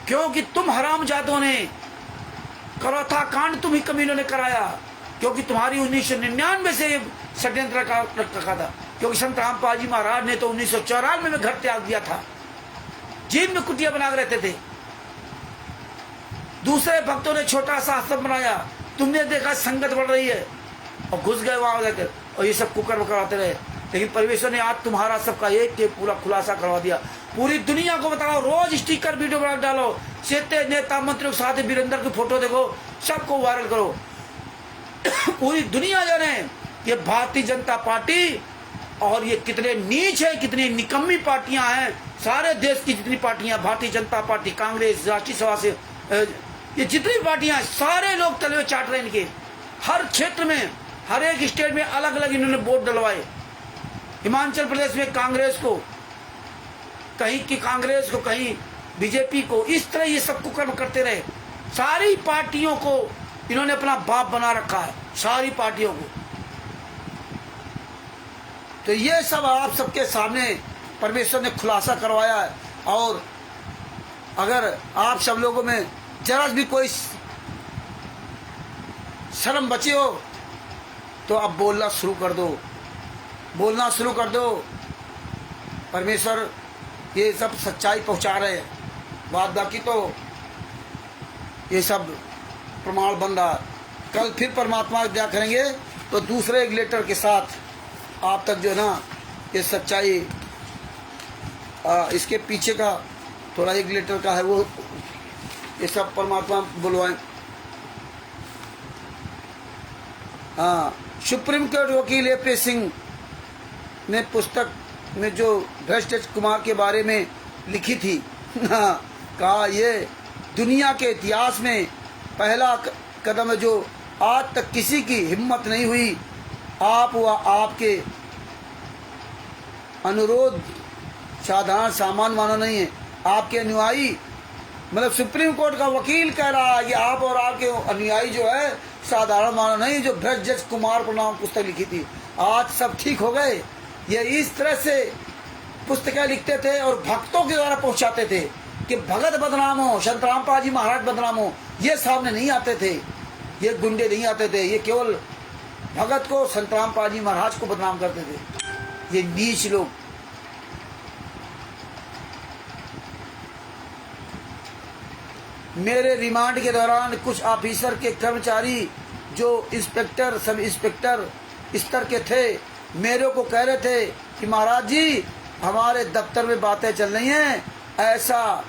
क्योंकि तुम हरामजादों ने करौथा कांड तुम ही कमीनों ने कराया, क्योंकि तुम्हारी 1999 से ये षड्यंत्र रखा था, क्योंकि संत रामपाल जी महाराज ने तो 1994 में घर त्याग दिया था, जेल में कुटिया बना के रहते थे। दूसरे भक्तों ने छोटा सा आश्रम बनाया, तुमने देखा संगत बढ़ रही है और घुस गए वहां जाकर, और ये सब कुकर्म कराते रहे। लेकिन परमेश्वर ने आज तुम्हारा सबका एक के पूरा खुलासा करवा दिया। पूरी दुनिया को बताओ, रोज स्टिकर वीडियो बना डालो, सीते नेता मंत्रियों के साथ वीरेंद्र की फोटो देखो, सबको वायरल करो, पूरी दुनिया जाने ये भारतीय जनता पार्टी और ये कितने नीच है, कितनी निकम्मी पार्टियां हैं। सारे देश की जितनी पार्टियां, भारतीय जनता पार्टी, कांग्रेस, राष्ट्रीय सभा से ये जितनी पार्टियां, सारे लोग तलवे चाट रहे इनके। हर क्षेत्र में, हर एक स्टेट में अलग अलग इन्होंने वोट डलवाए। हिमाचल प्रदेश में कांग्रेस को, कहीं की कांग्रेस को, कहीं बीजेपी को, इस तरह ये सब कुकर्म करते रहे। सारी पार्टियों को इन्होंने अपना बाप बना रखा है, सारी पार्टियों को। तो ये सब आप सबके सामने परमेश्वर ने खुलासा करवाया है। और अगर आप सब लोगों में जरा भी कोई शर्म बची हो तो अब बोलना शुरू कर दो, बोलना शुरू कर दो। परमेश्वर ये सब सच्चाई पहुंचा रहे हैं, बात बाकी तो ये सब प्रमाण बन रहा। कल फिर परमात्मा क्या करेंगे तो दूसरे एक लेटर के साथ आप तक जो है ना ये सच्चाई, इसके पीछे का थोड़ा एक लेटर का है वो ये सब परमात्मा बुलवाएं। हाँ, सुप्रीम कोर्ट वकील AP सिंह ने पुस्तक में जो भ्रष्ट कुमार के बारे में लिखी थी, हाँ, कहा ये दुनिया के इतिहास में पहला कदम है जो आज तक किसी की हिम्मत नहीं हुई। आप व आपके अनुरोध साधारण सामान्य मानो नहीं है। आपके अनुयायी, मतलब सुप्रीम कोर्ट का वकील कह रहा है कि आप और आपके अनुयायी जो है साधारण मानो नहीं, जो भ्रष्ट कुमार पर नाम पुस्तक लिखी थी। आज सब ठीक हो गए। ये इस तरह से पुस्तकें लिखते थे और भक्तों के द्वारा पहुंचाते थे कि भगत बदनाम हो, संत रामपाल जी महाराज बदनाम हो। ये सामने नहीं आते थे, ये गुंडे नहीं आते थे, ये केवल भगत को, संत रामपाल जी महाराज को बदनाम करते थे, ये नीच लोग। मेरे रिमांड के दौरान कुछ ऑफिसर के कर्मचारी जो इंस्पेक्टर, सब इंस्पेक्टर स्तर के थे, मेरे को कह रहे थे कि महाराज जी हमारे दफ्तर में बातें चल रही हैं, ऐसा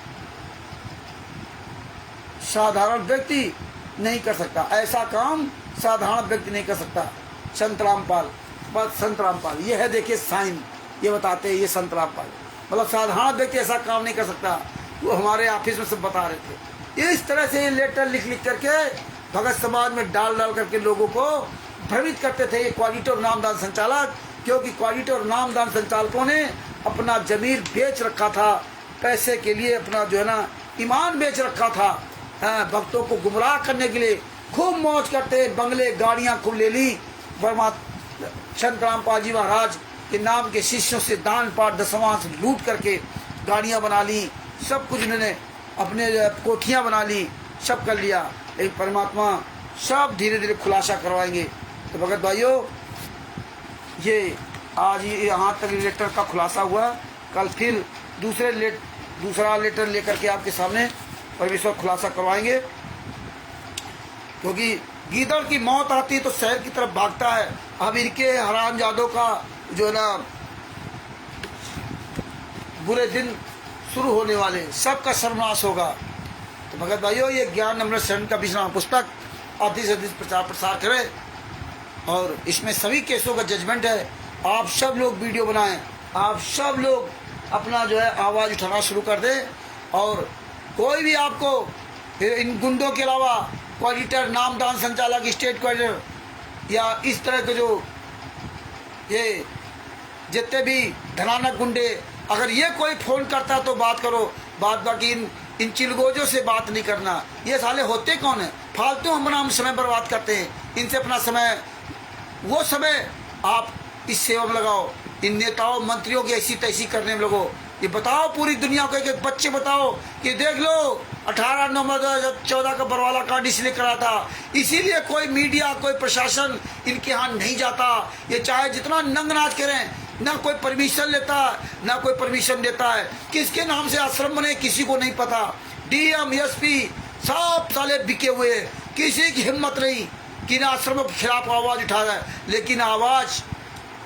साधारण व्यक्ति नहीं कर सकता, ऐसा काम साधारण व्यक्ति नहीं कर सकता। संत रामपाल, बस संत रामपाल ये है, देखिए साइन ये बताते हैं, ये संत रामपाल मतलब साधारण व्यक्ति ऐसा काम नहीं कर सकता। वो हमारे ऑफिस में सब बता रहे थे। इस तरह से ये लेटर लिख लिख करके भगत समाज में डाल डाल करके लोगों को भ्रमित करते थे ये क्वालिटी और नामदान संचालक, क्योंकि क्वालिटी और नामदान संचालकों ने अपना जमीर बेच रखा था पैसे के लिए अपना जो है ना ईमान बेच रखा था। भक्तों को गुमराह करने के लिए खूब मौज करते, बंगले गाड़ियां खूब ले ली। संत रामपाल जी महाराज के नाम के शिष्यों से दान पाठ दशमांश लूट करके गाड़ियां बना ली, सब कुछ उन्होंने अपने कोठियां बना ली, सब कर लिया। लेकिन परमात्मा सब धीरे धीरे खुलासा करवाएंगे। तो भगत भाइयों, ये आज यहाँ तक लेटर का खुलासा हुआ। कल फिर दूसरा लेटर लेकर के आपके सामने परमेश्वर खुलासा करवाएंगे। क्योंकि गीदड़ की मौत आती है तो शहर की तरफ भागता है। अब इनके हरामजादों का जो है ना बुरे दिन शुरू होने वाले, सबका सर्वनाश होगा। तो भगत भाइयों, ये ज्ञान अमृत शरण का विश्राम पुस्तक अधिक से अधिक प्रचार प्रसार करें और इसमें सभी केसों का जजमेंट है। आप सब लोग वीडियो बनाएं, आप सब लोग अपना जो है आवाज़ उठाना शुरू कर दें। और कोई भी आपको इन गुंडों के अलावा ऑडिटर, नामदान संचालक, स्टेट कोऑर्डिनेटर या इस तरह के जो ये जितने भी धनानक गुंडे, अगर ये कोई फ़ोन करता तो बात करो, बात बाकी इन चिलगोजों से बात नहीं करना। ये साले होते कौन है? फालतू हम समय बर्बाद करते हैं। इनसे अपना समय, वो समय आप इस सेवा में लगाओ। इन नेताओं मंत्रियों की ऐसी तैसी करने में लगो। ये बताओ पूरी दुनिया को, एक बच्चे बताओ कि देख लो 18 नवंबर 2014 का बरवाला कांड इसलिए करा था, इसीलिए कोई मीडिया, कोई प्रशासन इनके यहाँ नहीं जाता। ये चाहे जितना नंग नाच करें, ना कोई परमिशन लेता, ना कोई परमिशन देता है। किसके नाम से आश्रम बने किसी को नहीं पता। डीएम, एसपी सब साले बिके हुए, किसी की हिम्मत नहीं कि ना आश्रमों के खिलाफ आवाज़ उठा रहा है। लेकिन आवाज़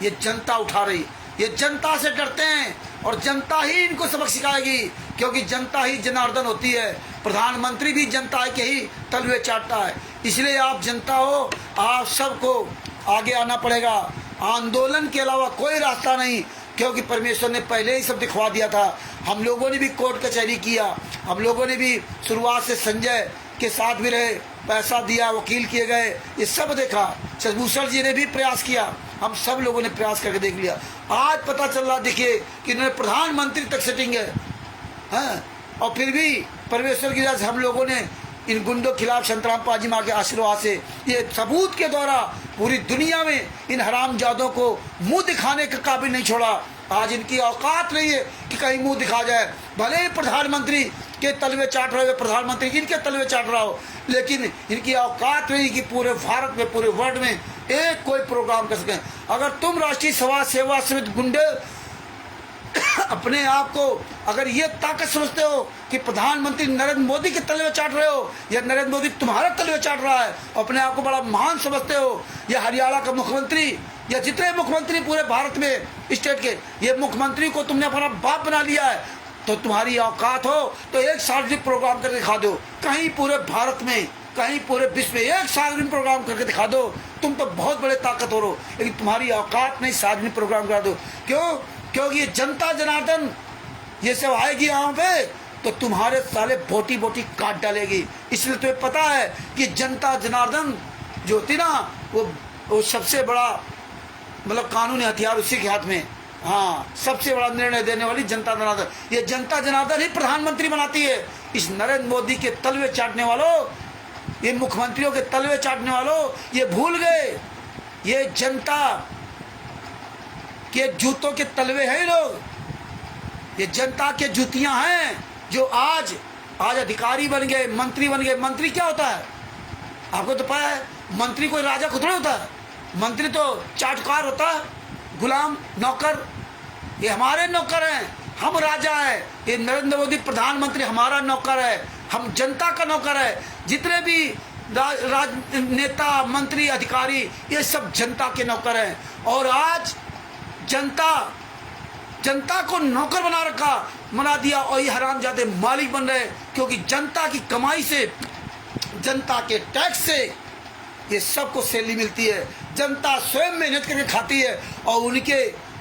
ये जनता उठा रही। ये जनता से डरते हैं और जनता ही इनको सबक सिखाएगी, क्योंकि जनता ही जनार्दन होती है। प्रधानमंत्री भी जनता के ही तलवे चाटता है। इसलिए आप जनता हो, आप सबको आगे आना पड़ेगा। आंदोलन के अलावा कोई रास्ता नहीं, क्योंकि परमेश्वर ने पहले ही सब दिखवा दिया था। हम लोगों ने भी कोर्ट कचहरी किया, हम लोगों ने भी शुरुआत से संजय के साथ भी रहे, पैसा दिया, वकील किए गए, ये सब देखा। शशभूषण जी ने भी प्रयास किया, हम सब लोगों ने प्रयास करके देख लिया। आज पता चल रहा, देखिए कि इन्होंने प्रधानमंत्री तक सेटिंग है, हाँ? और फिर भी परमेश्वर की वजह से हम लोगों ने इन गुंडों के खिलाफ संत रामपाल जी माँ के आशीर्वाद से ये सबूत के द्वारा पूरी दुनिया में इन हरामजादों को मुंह दिखाने के काबिल नहीं छोड़ा। आज इनकी औकात नहीं है कि कहीं मुंह दिखा जाए। भले ही प्रधानमंत्री के तलवे चाट रहे हो, प्रधानमंत्री इनके तलवे चाट रहा हो, लेकिन इनकी औकात नहीं कि पूरे भारत में, पूरे वर्ल्ड में एक कोई प्रोग्राम कर सकें। अगर तुम राष्ट्रीय समाज सेवा समिति गुंडे अपने आप को अगर ये ताकत समझते हो कि प्रधानमंत्री नरेंद्र मोदी के तलवे चाट रहे हो या नरेंद्र मोदी तुम्हारा तलवे चाट रहा है, अपने आप को बड़ा महान समझते हो, या हरियाणा का मुख्यमंत्री या जितने मुख्यमंत्री पूरे भारत में स्टेट के, ये मुख्यमंत्री को तुमने अपना बाप बना लिया है, तो तुम्हारी औकात हो तो एक सार्वजनिक प्रोग्राम करके दिखा दो। कहीं पूरे भारत में, कहीं पूरे विश्व में एक सार्वजनिक प्रोग्राम करके दिखा दो। तुम तो बहुत बड़े ताकत हो, लेकिन तुम्हारी औकात नहीं सार्वजनिक प्रोग्राम करा दो। क्यों? क्योंकि ये जनता जनार्दन ये सब आएगी यहाँ पे तो तुम्हारे साले बोटी बोटी काट डालेगी। इसलिए तुम्हें पता है कि जनता जनार्दन जो होती ना, वो सबसे बड़ा मतलब कानूनी हथियार उसी के हाथ में। हाँ, सबसे बड़ा निर्णय देने वाली जनता जनार्दन। ये जनता जनार्दन ही प्रधानमंत्री बनाती है। इस नरेंद्र मोदी के तलवे चाटने वालों, ये मुख्यमंत्रियों के तलवे चाटने वालों, ये भूल गए ये जनता के जूतों के तलवे हैं लोग। ये जनता के जूतियां हैं जो आज अधिकारी बन गए, मंत्री बन गए। मंत्री क्या होता है आपको तो पता है? मंत्री कोई राजा खुद नहीं होता है। मंत्री तो चाटकार होता है, गुलाम, नौकर। ये हमारे नौकर हैं, हम राजा हैं। ये नरेंद्र मोदी प्रधानमंत्री हमारा नौकर है, हम जनता का नौकर है। जितने भी राजनेता, मंत्री, अधिकारी, ये सब जनता के नौकर हैं। और आज जनता को नौकर बना दिया और ये हरामजादे मालिक बन रहे, क्योंकि जनता की कमाई से, जनता के टैक्स से ये सबको सैलरी मिलती है। जनता स्वयं मेहनत करके खाती है और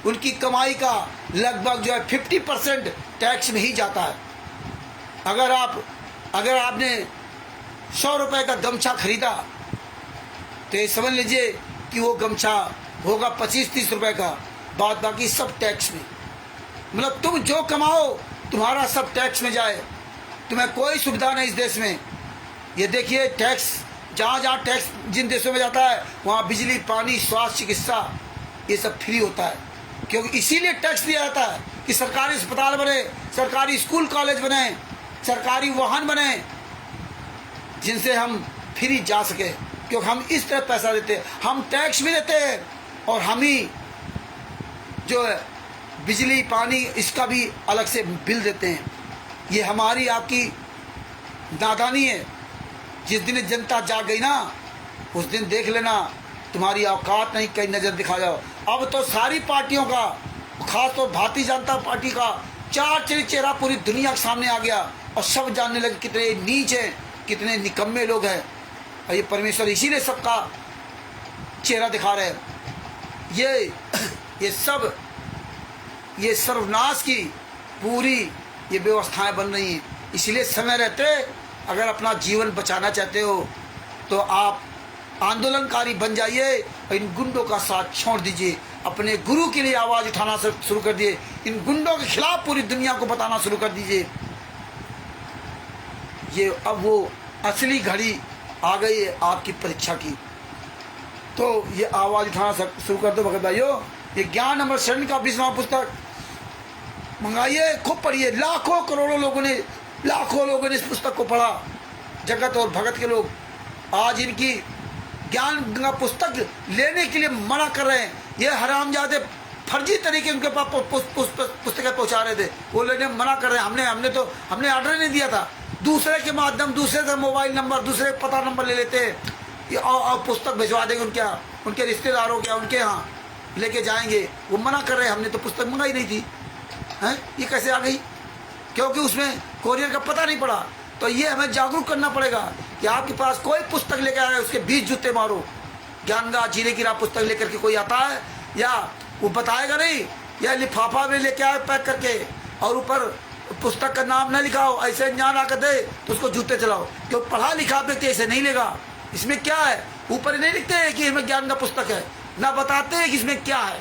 उनकी कमाई का लगभग जो है 50% टैक्स में ही जाता है। अगर आपने 100 रुपए का गमछा खरीदा तो ये समझ लीजिए कि वो गमछा होगा 25-30 रुपए का, बाकी सब टैक्स में। मतलब तुम जो कमाओ तुम्हारा सब टैक्स में जाए, तुम्हें कोई सुविधा नहीं इस देश में। ये देखिए टैक्स, जहाँ जहाँ टैक्स जिन देशों में जाता है वहाँ बिजली, पानी, स्वास्थ्य, चिकित्सा ये सब फ्री होता है, क्योंकि इसीलिए टैक्स दिया जाता है कि सरकारी अस्पताल बने, सरकारी स्कूल कॉलेज बने, सरकारी वाहन बने, जिनसे हम फ्री जा सके। क्योंकि हम इस तरह पैसा देते हैं, हम टैक्स भी देते हैं और हम ही जो है बिजली, पानी, इसका भी अलग से बिल देते हैं। ये हमारी आपकी नादानी है। जिस दिन जनता जाग गई ना, उस दिन देख लेना तुम्हारी औकात नहीं, कहीं नज़र दिखा जाओ। अब तो सारी पार्टियों का, खास तो भारतीय जनता पार्टी का चार चेहरा पूरी दुनिया के सामने आ गया और सब जानने लगे कितने नीच हैं, कितने निकम्मे लोग हैं। और ये परमेश्वर इसीलिए सबका चेहरा दिखा रहे हैं। ये सर्वनाश की पूरी ये व्यवस्थाएं बन रही हैं। इसलिए समय रहते अगर अपना जीवन बचाना चाहते हो तो आप आंदोलनकारी बन जाइए और इन गुंडों का साथ छोड़ दीजिए। अपने गुरु के लिए आवाज़ उठाना शुरू कर दिए, इन गुंडों के खिलाफ पूरी दुनिया को बताना शुरू कर दीजिए। ये अब वो असली घड़ी आ गई है आपकी परीक्षा की, तो ये आवाज़ उठाना शुरू कर दो भगत भाइयों। ये ज्ञान अमृत शरण का 20वां पुस्तक मंगाइए, खूब पढ़िए। लाखों करोड़ों लोगों ने, लाखों लोगों ने इस पुस्तक को पढ़ा, जगत और भगत के लोग। आज इनकी ज्ञान गंगा पुस्तक लेने के लिए मना कर रहे हैं। ये हरामजादे फर्जी तरीके उनके पास पुस्तकें पहुंचा रहे थे, वो लेने मना कर रहे हैं। हमने ऑर्डर नहीं दिया था, दूसरे के माध्यम, दूसरे का मोबाइल नंबर, दूसरे पता नंबर ले लेते हैं और पुस्तक भिजवा देंगे उनके रिश्तेदारों के, उनके यहाँ लेके जाएंगे। वो मना कर रहे हैं, हमने तो पुस्तक मंगाई नहीं थी। हैं ये कैसे आ गई? क्योंकि उसमें कोरियर का पता नहीं पड़ा। तो ये हमें जागरूक करना पड़ेगा कि आपके पास कोई पुस्तक लेकर आए उसके 20 जूते मारो। ज्ञानगा जीने की राह पुस्तक लेकर के कोई आता है या वो बताएगा नहीं, या लिफाफा में लेके आए पैक करके और ऊपर पुस्तक का नाम न लिखाओ, ऐसे ज्ञान आकर दे तो उसको जूते चलाओ। क्यों पढ़ा लिखा व्यक्ति ऐसे नहीं लेगा। इसमें क्या है, ऊपर नहीं लिखते हैं कि इसमें ज्ञान का पुस्तक है, ना बताते हैं कि इसमें क्या है,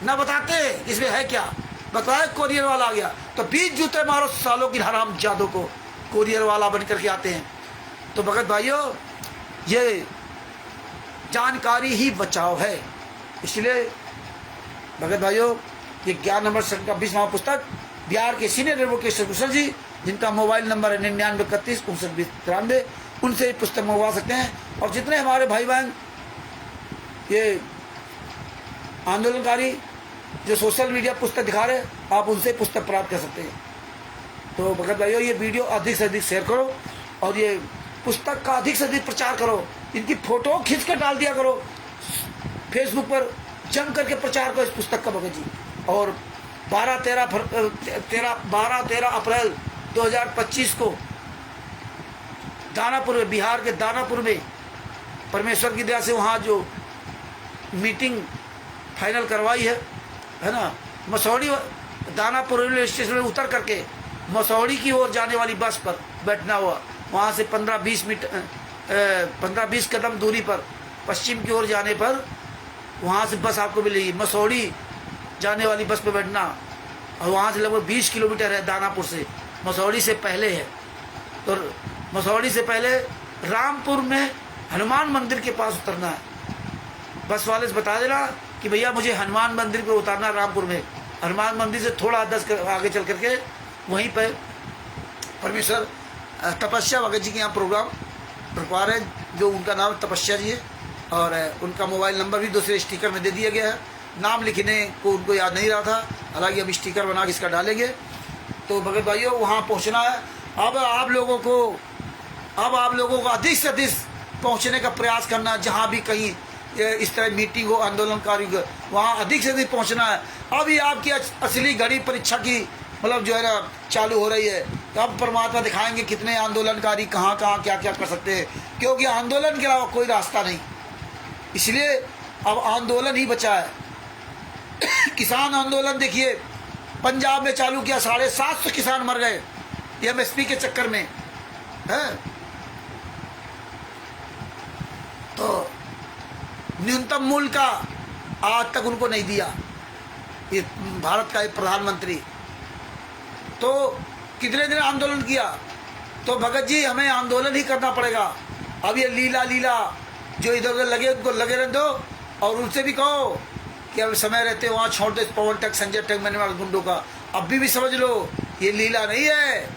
ना बताते हैं कि इसमें है क्या। बताया कोरियर वाला आ गया तो 20 जूते मारो सालों की हराम जादों को, कोरियर वाला बन करके आते हैं। तो भगत भाइयों, ये जानकारी ही बचाव है। इसलिए भगत भाइयों, ये ज्ञान अमृत शरण का 20वां पुस्तक बिहार के सीनियर एडवोकेट भूषण जी, जिनका मोबाइल नंबर है 9931592093, उनसे ये पुस्तक मंगवा सकते हैं। और जितने हमारे भाई बहन ये आंदोलनकारी जो सोशल मीडिया पुस्तक दिखा रहे हैं, आप उनसे पुस्तक प्राप्त कर सकते हैं। तो भगत भाइयों, ये वीडियो अधिक से अधिक शेयर करो और ये पुस्तक का अधिक से अधिक प्रचार करो। इनकी फोटो खींच कर डाल दिया करो फेसबुक पर, जम करके प्रचार करो इस पुस्तक का भगत जी। और 12-13 अप्रैल 2025 को दानापुर में, बिहार के दानापुर में परमेश्वर की दया से वहाँ जो मीटिंग फाइनल करवाई है ना, मसौड़ी दानापुर रेलवे स्टेशन में उतर करके मसौड़ी की ओर जाने वाली बस पर बैठना हुआ। वहाँ से 15-20 कदम दूरी पर पश्चिम की ओर जाने पर वहाँ से बस आपको मिलेगी। मसौड़ी जाने वाली बस पर बैठना और वहाँ से लगभग 20 किलोमीटर है दानापुर से, मसौड़ी से पहले है। तो मसौड़ी से पहले रामपुर में हनुमान मंदिर के पास उतरना है। बस वाले से बता देना कि भैया मुझे हनुमान मंदिर पर उतारना रामपुर में। हनुमान मंदिर से थोड़ा 10 आगे चल करके वहीं पर परमेश्वर तपस्या भगत जी के यहाँ प्रोग्राम रखवा रहे हैं, जो उनका नाम तपस्या जी है। और उनका मोबाइल नंबर भी दूसरे स्टिकर में दे दिया गया है। नाम लिखने को उनको याद नहीं रहा था, हालांकि हम स्टिकर बना के इसका डालेंगे। तो भगत भाइयों, वहाँ पहुँचना है। अब आप लोगों को अधिक से अधिक पहुँचने का प्रयास करना। जहाँ भी कहीं इस तरह मीटिंग हो आंदोलनकारी, वहाँ अधिक से अधिक पहुँचना है। अब ये आपकी असली घड़ी परीक्षा की मतलब जो है ना चालू हो रही है। तो अब परमात्मा दिखाएंगे कितने आंदोलनकारी कहाँ कहाँ क्या क्या कर सकते हैं, क्योंकि आंदोलन के अलावा कोई रास्ता नहीं। इसलिए अब आंदोलन ही बचा है। किसान आंदोलन देखिए, पंजाब में चालू किया, 750 किसान मर गए एमएसपी के चक्कर में है। तो न्यूनतम मूल्य का आज तक उनको नहीं दिया ये भारत का एक प्रधानमंत्री। तो कितने दिन आंदोलन किया? तो भगत जी हमें आंदोलन ही करना पड़ेगा। अब ये लीला लीला जो इधर उधर लगे उनको लगे रहने दो, और उनसे भी कहो कि अब समय रहते वहाँ छोड़ दे पवन तक, संजय तक, मैंने वाले गुंडों का। अभी भी समझ लो ये लीला नहीं है,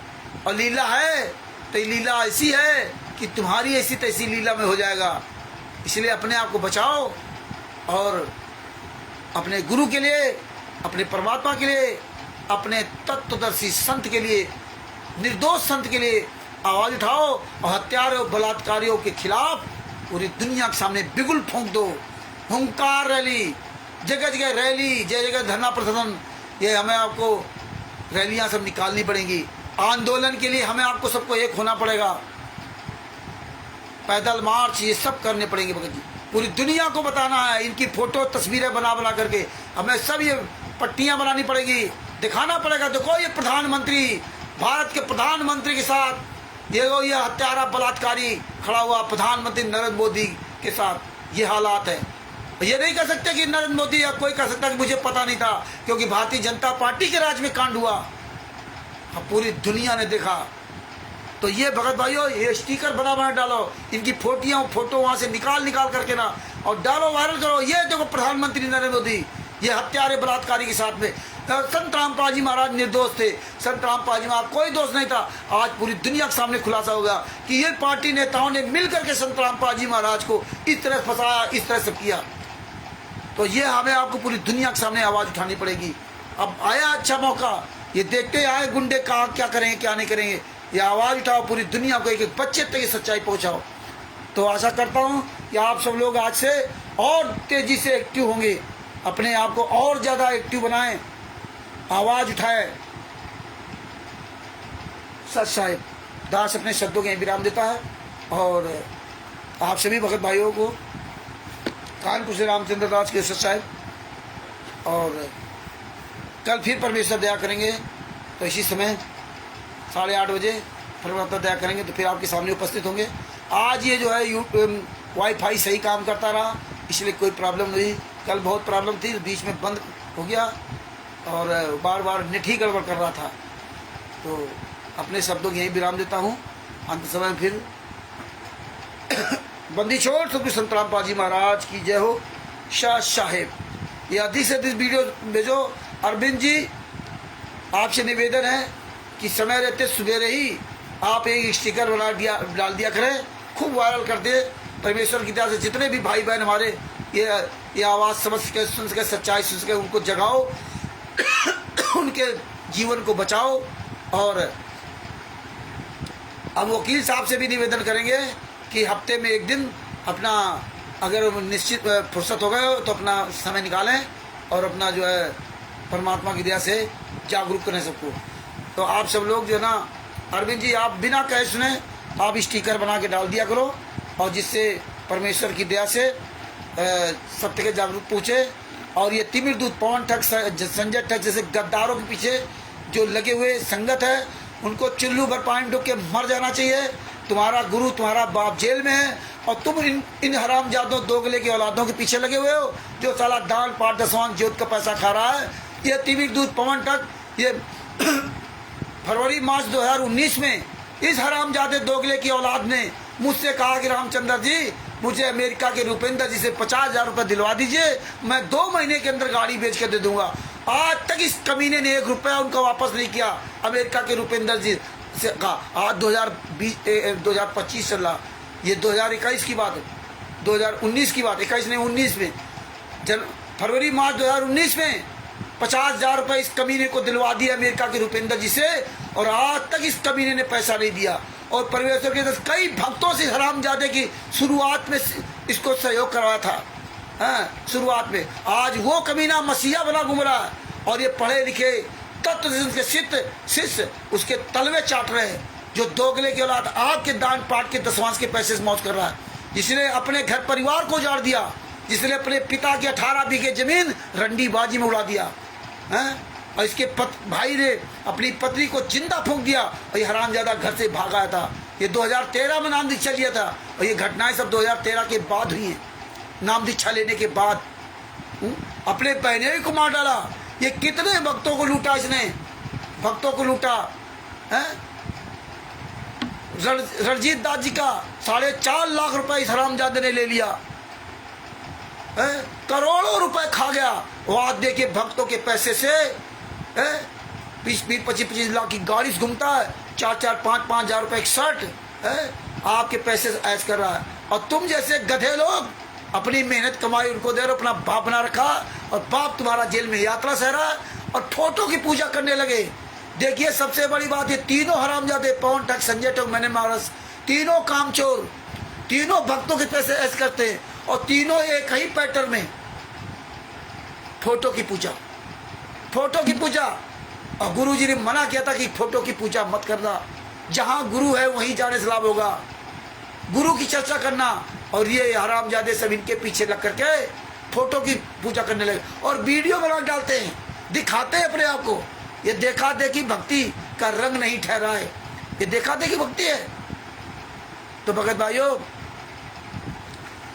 और लीला है तो ये लीला ऐसी है कि तुम्हारी ऐसी तैसी लीला में हो जाएगा। इसलिए अपने आप को बचाओ और अपने गुरु के लिए, अपने परमात्मा के लिए, अपने तत्वदर्शी संत के लिए, निर्दोष संत के लिए आवाज उठाओ, और हत्यारों बलात्कारियों के खिलाफ पूरी दुनिया के सामने बिगुल फूंक दो। हुंकार रैली, जगह जगह रैली, जगह जगह धरना प्रदर्शन, ये हमें आपको रैलियां सब निकालनी पड़ेंगी। आंदोलन के लिए हमें आपको सबको एक होना पड़ेगा। पैदल मार्च ये सब करने पड़ेंगे भगत जी। पूरी दुनिया को बताना है, इनकी फोटो तस्वीरें बना बना करके हमें सब ये पट्टियां बनानी पड़ेगी, दिखाना पड़ेगा। देखो ये प्रधानमंत्री, भारत के प्रधानमंत्री के साथ ये हत्यारा बलात्कारी खड़ा हुआ प्रधानमंत्री नरेंद्र मोदी के साथ ये हालात है। ये नहीं कह सकते कि नरेंद्र मोदी या कोई कह सकता कि मुझे पता नहीं था, क्योंकि भारतीय जनता पार्टी के राज में कांड हुआ, अब पूरी दुनिया ने देखा। तो ये भगत भाइयों ये स्टिकर बना बना डालो, इनकी फोटो वहां से निकाल करके ना, और डालो, वायरल करो। ये देखो प्रधानमंत्री नरेंद्र मोदी ये हत्यारे बलात्कारी के साथ में। संत रामपाल जी महाराज निर्दोष थे, संत रामपाल जी महाराज कोई दोष नहीं था। आज पूरी दुनिया के सामने खुलासा होगा कि ये पार्टी नेताओं ने मिलकर के संत रामपाल जी महाराज को इस तरह फंसाया, इस तरह से किया। तो ये हमें आपको पूरी दुनिया के सामने आवाज उठानी पड़ेगी। अब आया अच्छा मौका, ये देखते आए गुंडे कहाँ क्या करेंगे क्या नहीं करेंगे, ये आवाज उठाओ, पूरी दुनिया को एक एक बच्चे तक ये सच्चाई पहुंचाओ। तो आशा करता हूँ कि आप सब लोग आज से और तेजी से एक्टिव होंगे, अपने आप को और ज़्यादा एक्टिव बनाएं, आवाज़ उठाएं। सच साहिब दास अपने शब्दों के विराम देता है, और आप सभी भगत भाइयों को कानपुर से रामचंद्र दास के सच साहिब, और कल फिर परमेश्वर दया करेंगे तो इसी समय 8:30 बजे परमात्मा दया करेंगे तो फिर आपके सामने उपस्थित होंगे। आज ये जो है वाईफाई सही काम करता रहा, इसलिए कोई प्रॉब्लम नहीं। कल बहुत प्रॉब्लम थी, बीच में बंद हो गया और बार बार नेट ही गड़बड़ कर रहा था। तो अपने शब्दों के यही विराम देता हूँ। अंत समय फिर बंदी छोड़ तो संत रामपाल जी महाराज की जय हो। शाह साहेब ये अधिक से अधिक वीडियो भेजो। अरविंद जी आपसे निवेदन है कि समय रहते सवेरे ही आप एक स्टिकर डाल दिया करें, खूब वायरल कर दे। परमेश्वर की दया से जितने भी भाई बहन हमारे ये आवाज़ समझ के सुन सके, सच्चाई सुन सके, उनको जगाओ उनके जीवन को बचाओ। और अब वकील साहब से भी निवेदन करेंगे कि हफ्ते में एक दिन अपना अगर निश्चित फुर्सत हो गए तो अपना समय निकालें और अपना जो है परमात्मा की दया से जागरूक करें सबको। तो आप सब लोग जो है ना, अरविंद जी आप बिना कहे सुने आप स्टिकर बना के डाल दिया करो, और जिससे परमेश्वर की दया से सत्य के जागरूक पहुँचे। और ये तिमिर दूत पवन ठग संजय ठग जैसे गद्दारों के पीछे जो लगे हुए संगत है, उनको चुल्लू भर पानी डूब के मर जाना चाहिए। तुम्हारा गुरु तुम्हारा बाप जेल में है और तुम इन हरामजादों दोगले की औलादों के पीछे लगे हुए हो, जो साला दान पाठ दसवां ज्योत का पैसा खा रहा है। ये तिमिर दूत पवन ठग ये फरवरी मार्च 2019 में इस हरामजादे दोगले की औलाद ने मुझसे कहा कि रामचंद्र जी मुझे अमेरिका के रुपेंद्र जी से 50,000 रुपये दिलवा दीजिए, मैं 2 महीने के अंदर गाड़ी बेच के दे दूंगा। आज तक इस कमीने ने 1 रुपया उनका वापस नहीं किया। अमेरिका के रुपेंद्र जी से कहा, आज 2025 चल रहा, ये 2021 की बात है, 2019 की बात, 21 ने 19 में फरवरी मार्च 2019 में 50,000 रुपये इस कमीने को दिलवा दिया अमेरिका के रुपेंद्र जी से, और आज तक इस कमीने ने पैसा नहीं दिया। और परमेश्वर के कई भक्तों से हरामजादे की शुरुआत में इसको सहयोग करवाया था, हाँ शुरुआत में। आज वो कमीना मसीहा बना घूम रहा है, और ये पढ़े लिखे तत्व के शिष्य उसके तलवे चाट रहे हैं। जो दोगले की औलाद आग के दान पाठ के दसवांश के पैसे से मौज कर रहा है, जिसने अपने घर परिवार को उजाड़ दिया, जिसने अपने पिता की 18 बीघे जमीन रंडीबाजी में उड़ा दिया, हैं? और इसके भाई ने अपनी पत्नी को जिंदा फूंक दिया, और ये हरामजादा घर से भागा था। ये 2013 में नाम दीक्षा लिया था, और ये घटनाएं सब 2013 के बाद हुई हैं, नाम दीक्षा लेने के बाद। अपने बहने को मार डाला। ये कितने भक्तों को लूटा इसने, भक्तों को लूटा है। रणजीत दास जी का 4.5 लाख रुपए इस हरामजादे ने ले लिया है। करोड़ों रुपए खा गया वो आज। देखिए भक्तों के पैसे से 20-25 लाख की गाड़ी से घूमता है, 4-5 हजार रुपए एक शर्ट है, आपके पैसे से ऐश कर रहा है। और तुम जैसे गधे लोग अपनी मेहनत कमाई उनको दे रहे हो, अपना बाप बना रखा, और बाप तुम्हारा जेल में यात्रा सह रहा है और फोटो की पूजा करने लगे। देखिए सबसे बड़ी बात, ये तीनों हरामजादे, पवन ठग, संजय ठग, मैंने मारस, तीनों कामचोर, तीनों भक्तों के पैसे ऐश करते हैं और तीनों एक ही पैटर्न में फोटो की पूजा, फोटो की पूजा। और गुरु जी ने मना किया था कि फोटो की पूजा मत करना, जहां गुरु है वहीं जाने से लाभ होगा, गुरु की चर्चा करना। और ये हरामजादे सब इनके पीछे लग करके फोटो की पूजा करने लगे और वीडियो बना डालते हैं, दिखाते हैं अपने आप को। ये देखा देखी भक्ति का रंग नहीं ठहरा है, ये देखा देखी भक्ति है। तो भगत भाइयों,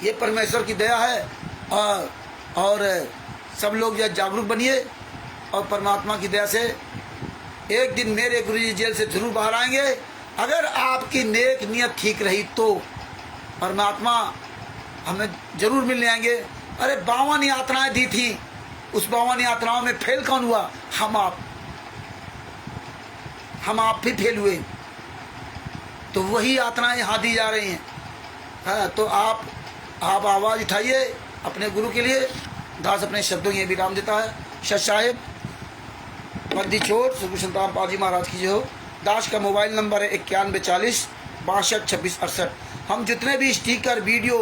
ये परमेश्वर की दया है और सब लोग जो जागरूक बनिए और परमात्मा की दया से एक दिन मेरे गुरु जी जेल से जरूर बाहर आएंगे। अगर आपकी नेक नियत ठीक रही तो परमात्मा हमें जरूर मिलने आएंगे। अरे 52 यात्राएं दी थी, उस 52 यात्राओं में फेल कौन हुआ? हम आप भी फेल हुए। तो वही यात्राएं यहाँ दी जा रही हैं। हाँ, तो आप आवाज़ उठाइए अपने गुरु के लिए। दास अपने शब्दों की विराम देता है। सच साहेब बंदी छोड़ सुखू संतान पाजी महाराज की जो। दास का मोबाइल नंबर है 9140 62 26 68। हम जितने भी स्टिकर वीडियो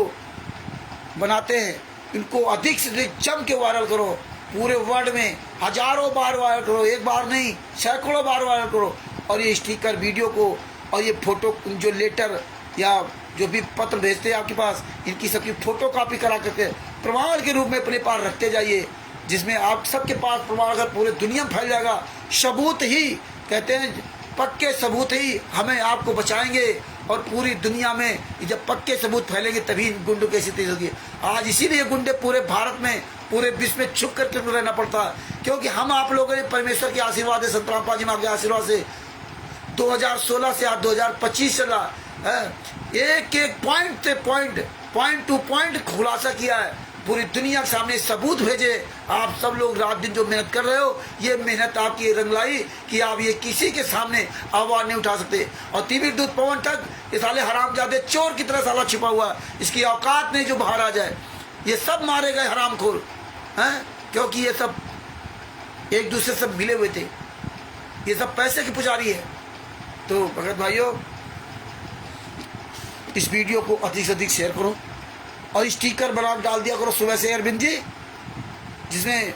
बनाते हैं इनको अधिक से अधिक जम के वायरल करो, पूरे वर्ल्ड में हजारों बार वायरल करो, एक बार नहीं सैकड़ों बार वायरल करो। और ये स्टिकर वीडियो को और ये फोटो जो लेटर या जो भी पत्र भेजते हैं आपके पास, इनकी सबकी फोटो कॉपी करा करके प्रमाण के रूप में अपने पास रखते जाइए, जिसमें आप सबके पास प्रमाण अगर पूरे दुनिया में फैल जाएगा। सबूत ही कहते हैं, पक्के सबूत ही हमें आपको बचाएंगे। और पूरी दुनिया में जब पक्के सबूत फैलेंगे तभी गुंडों की स्थिति होगी। आज इसीलिए गुंडे पूरे भारत में, पूरे विश्व में छुप करके रहना पड़ता है, क्योंकि हम आप लोगों ने परमेश्वर के आशीर्वाद है, संत रामपाल जी महाराज के आशीर्वाद से 2016 से आज 2025 चला है, एक एक पॉइंट से पॉइंट टू पॉइंट खुलासा किया है, पूरी दुनिया के सामने सबूत भेजे। आप सब लोग रात दिन जो मेहनत कर रहे हो, ये मेहनत आपकी रंग लाई कि आप ये किसी के सामने आवाज नहीं उठा सकते। और तीव्र दूत पवन ठग, ये साले हरामजादे चोर की तरह साला छिपा हुआ है, इसकी औकात नहीं जो बाहर आ जाए। ये सब मारे गए हरामखोर हैं, क्योंकि ये सब एक दूसरे से मिले हुए थे, ये सब पैसे की पुजारी है। तो भगत भाइयों, इस वीडियो को अधिक से अधिक शेयर करो और स्टिकर बना डाल दिया करो सुबह से अरविंद जी, जिसमें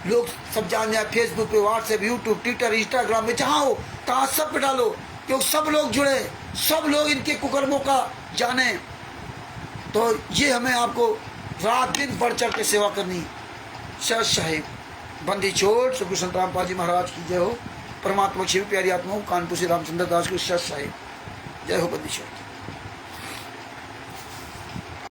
लोग सब जान जाए। फेसबुक पे, व्हाट्सएप, यूट्यूब, ट्विटर, इंस्टाग्राम में जहाँ हो तहाँ सब पे डालो, क्योंकि सब लोग जुड़े, सब लोग इनके कुकर्मों का जाने। तो ये हमें आपको रात दिन बढ़ चढ़ के सेवा करनी। सच साहिब बंदी छोड़ सुखू संत रामपाल जी महाराज की जय हो। परमात्मा शिव प्यारी आत्माओं कानपुर से रामचंद्र दास को सच साहिब जय हो। बंदी छोड़।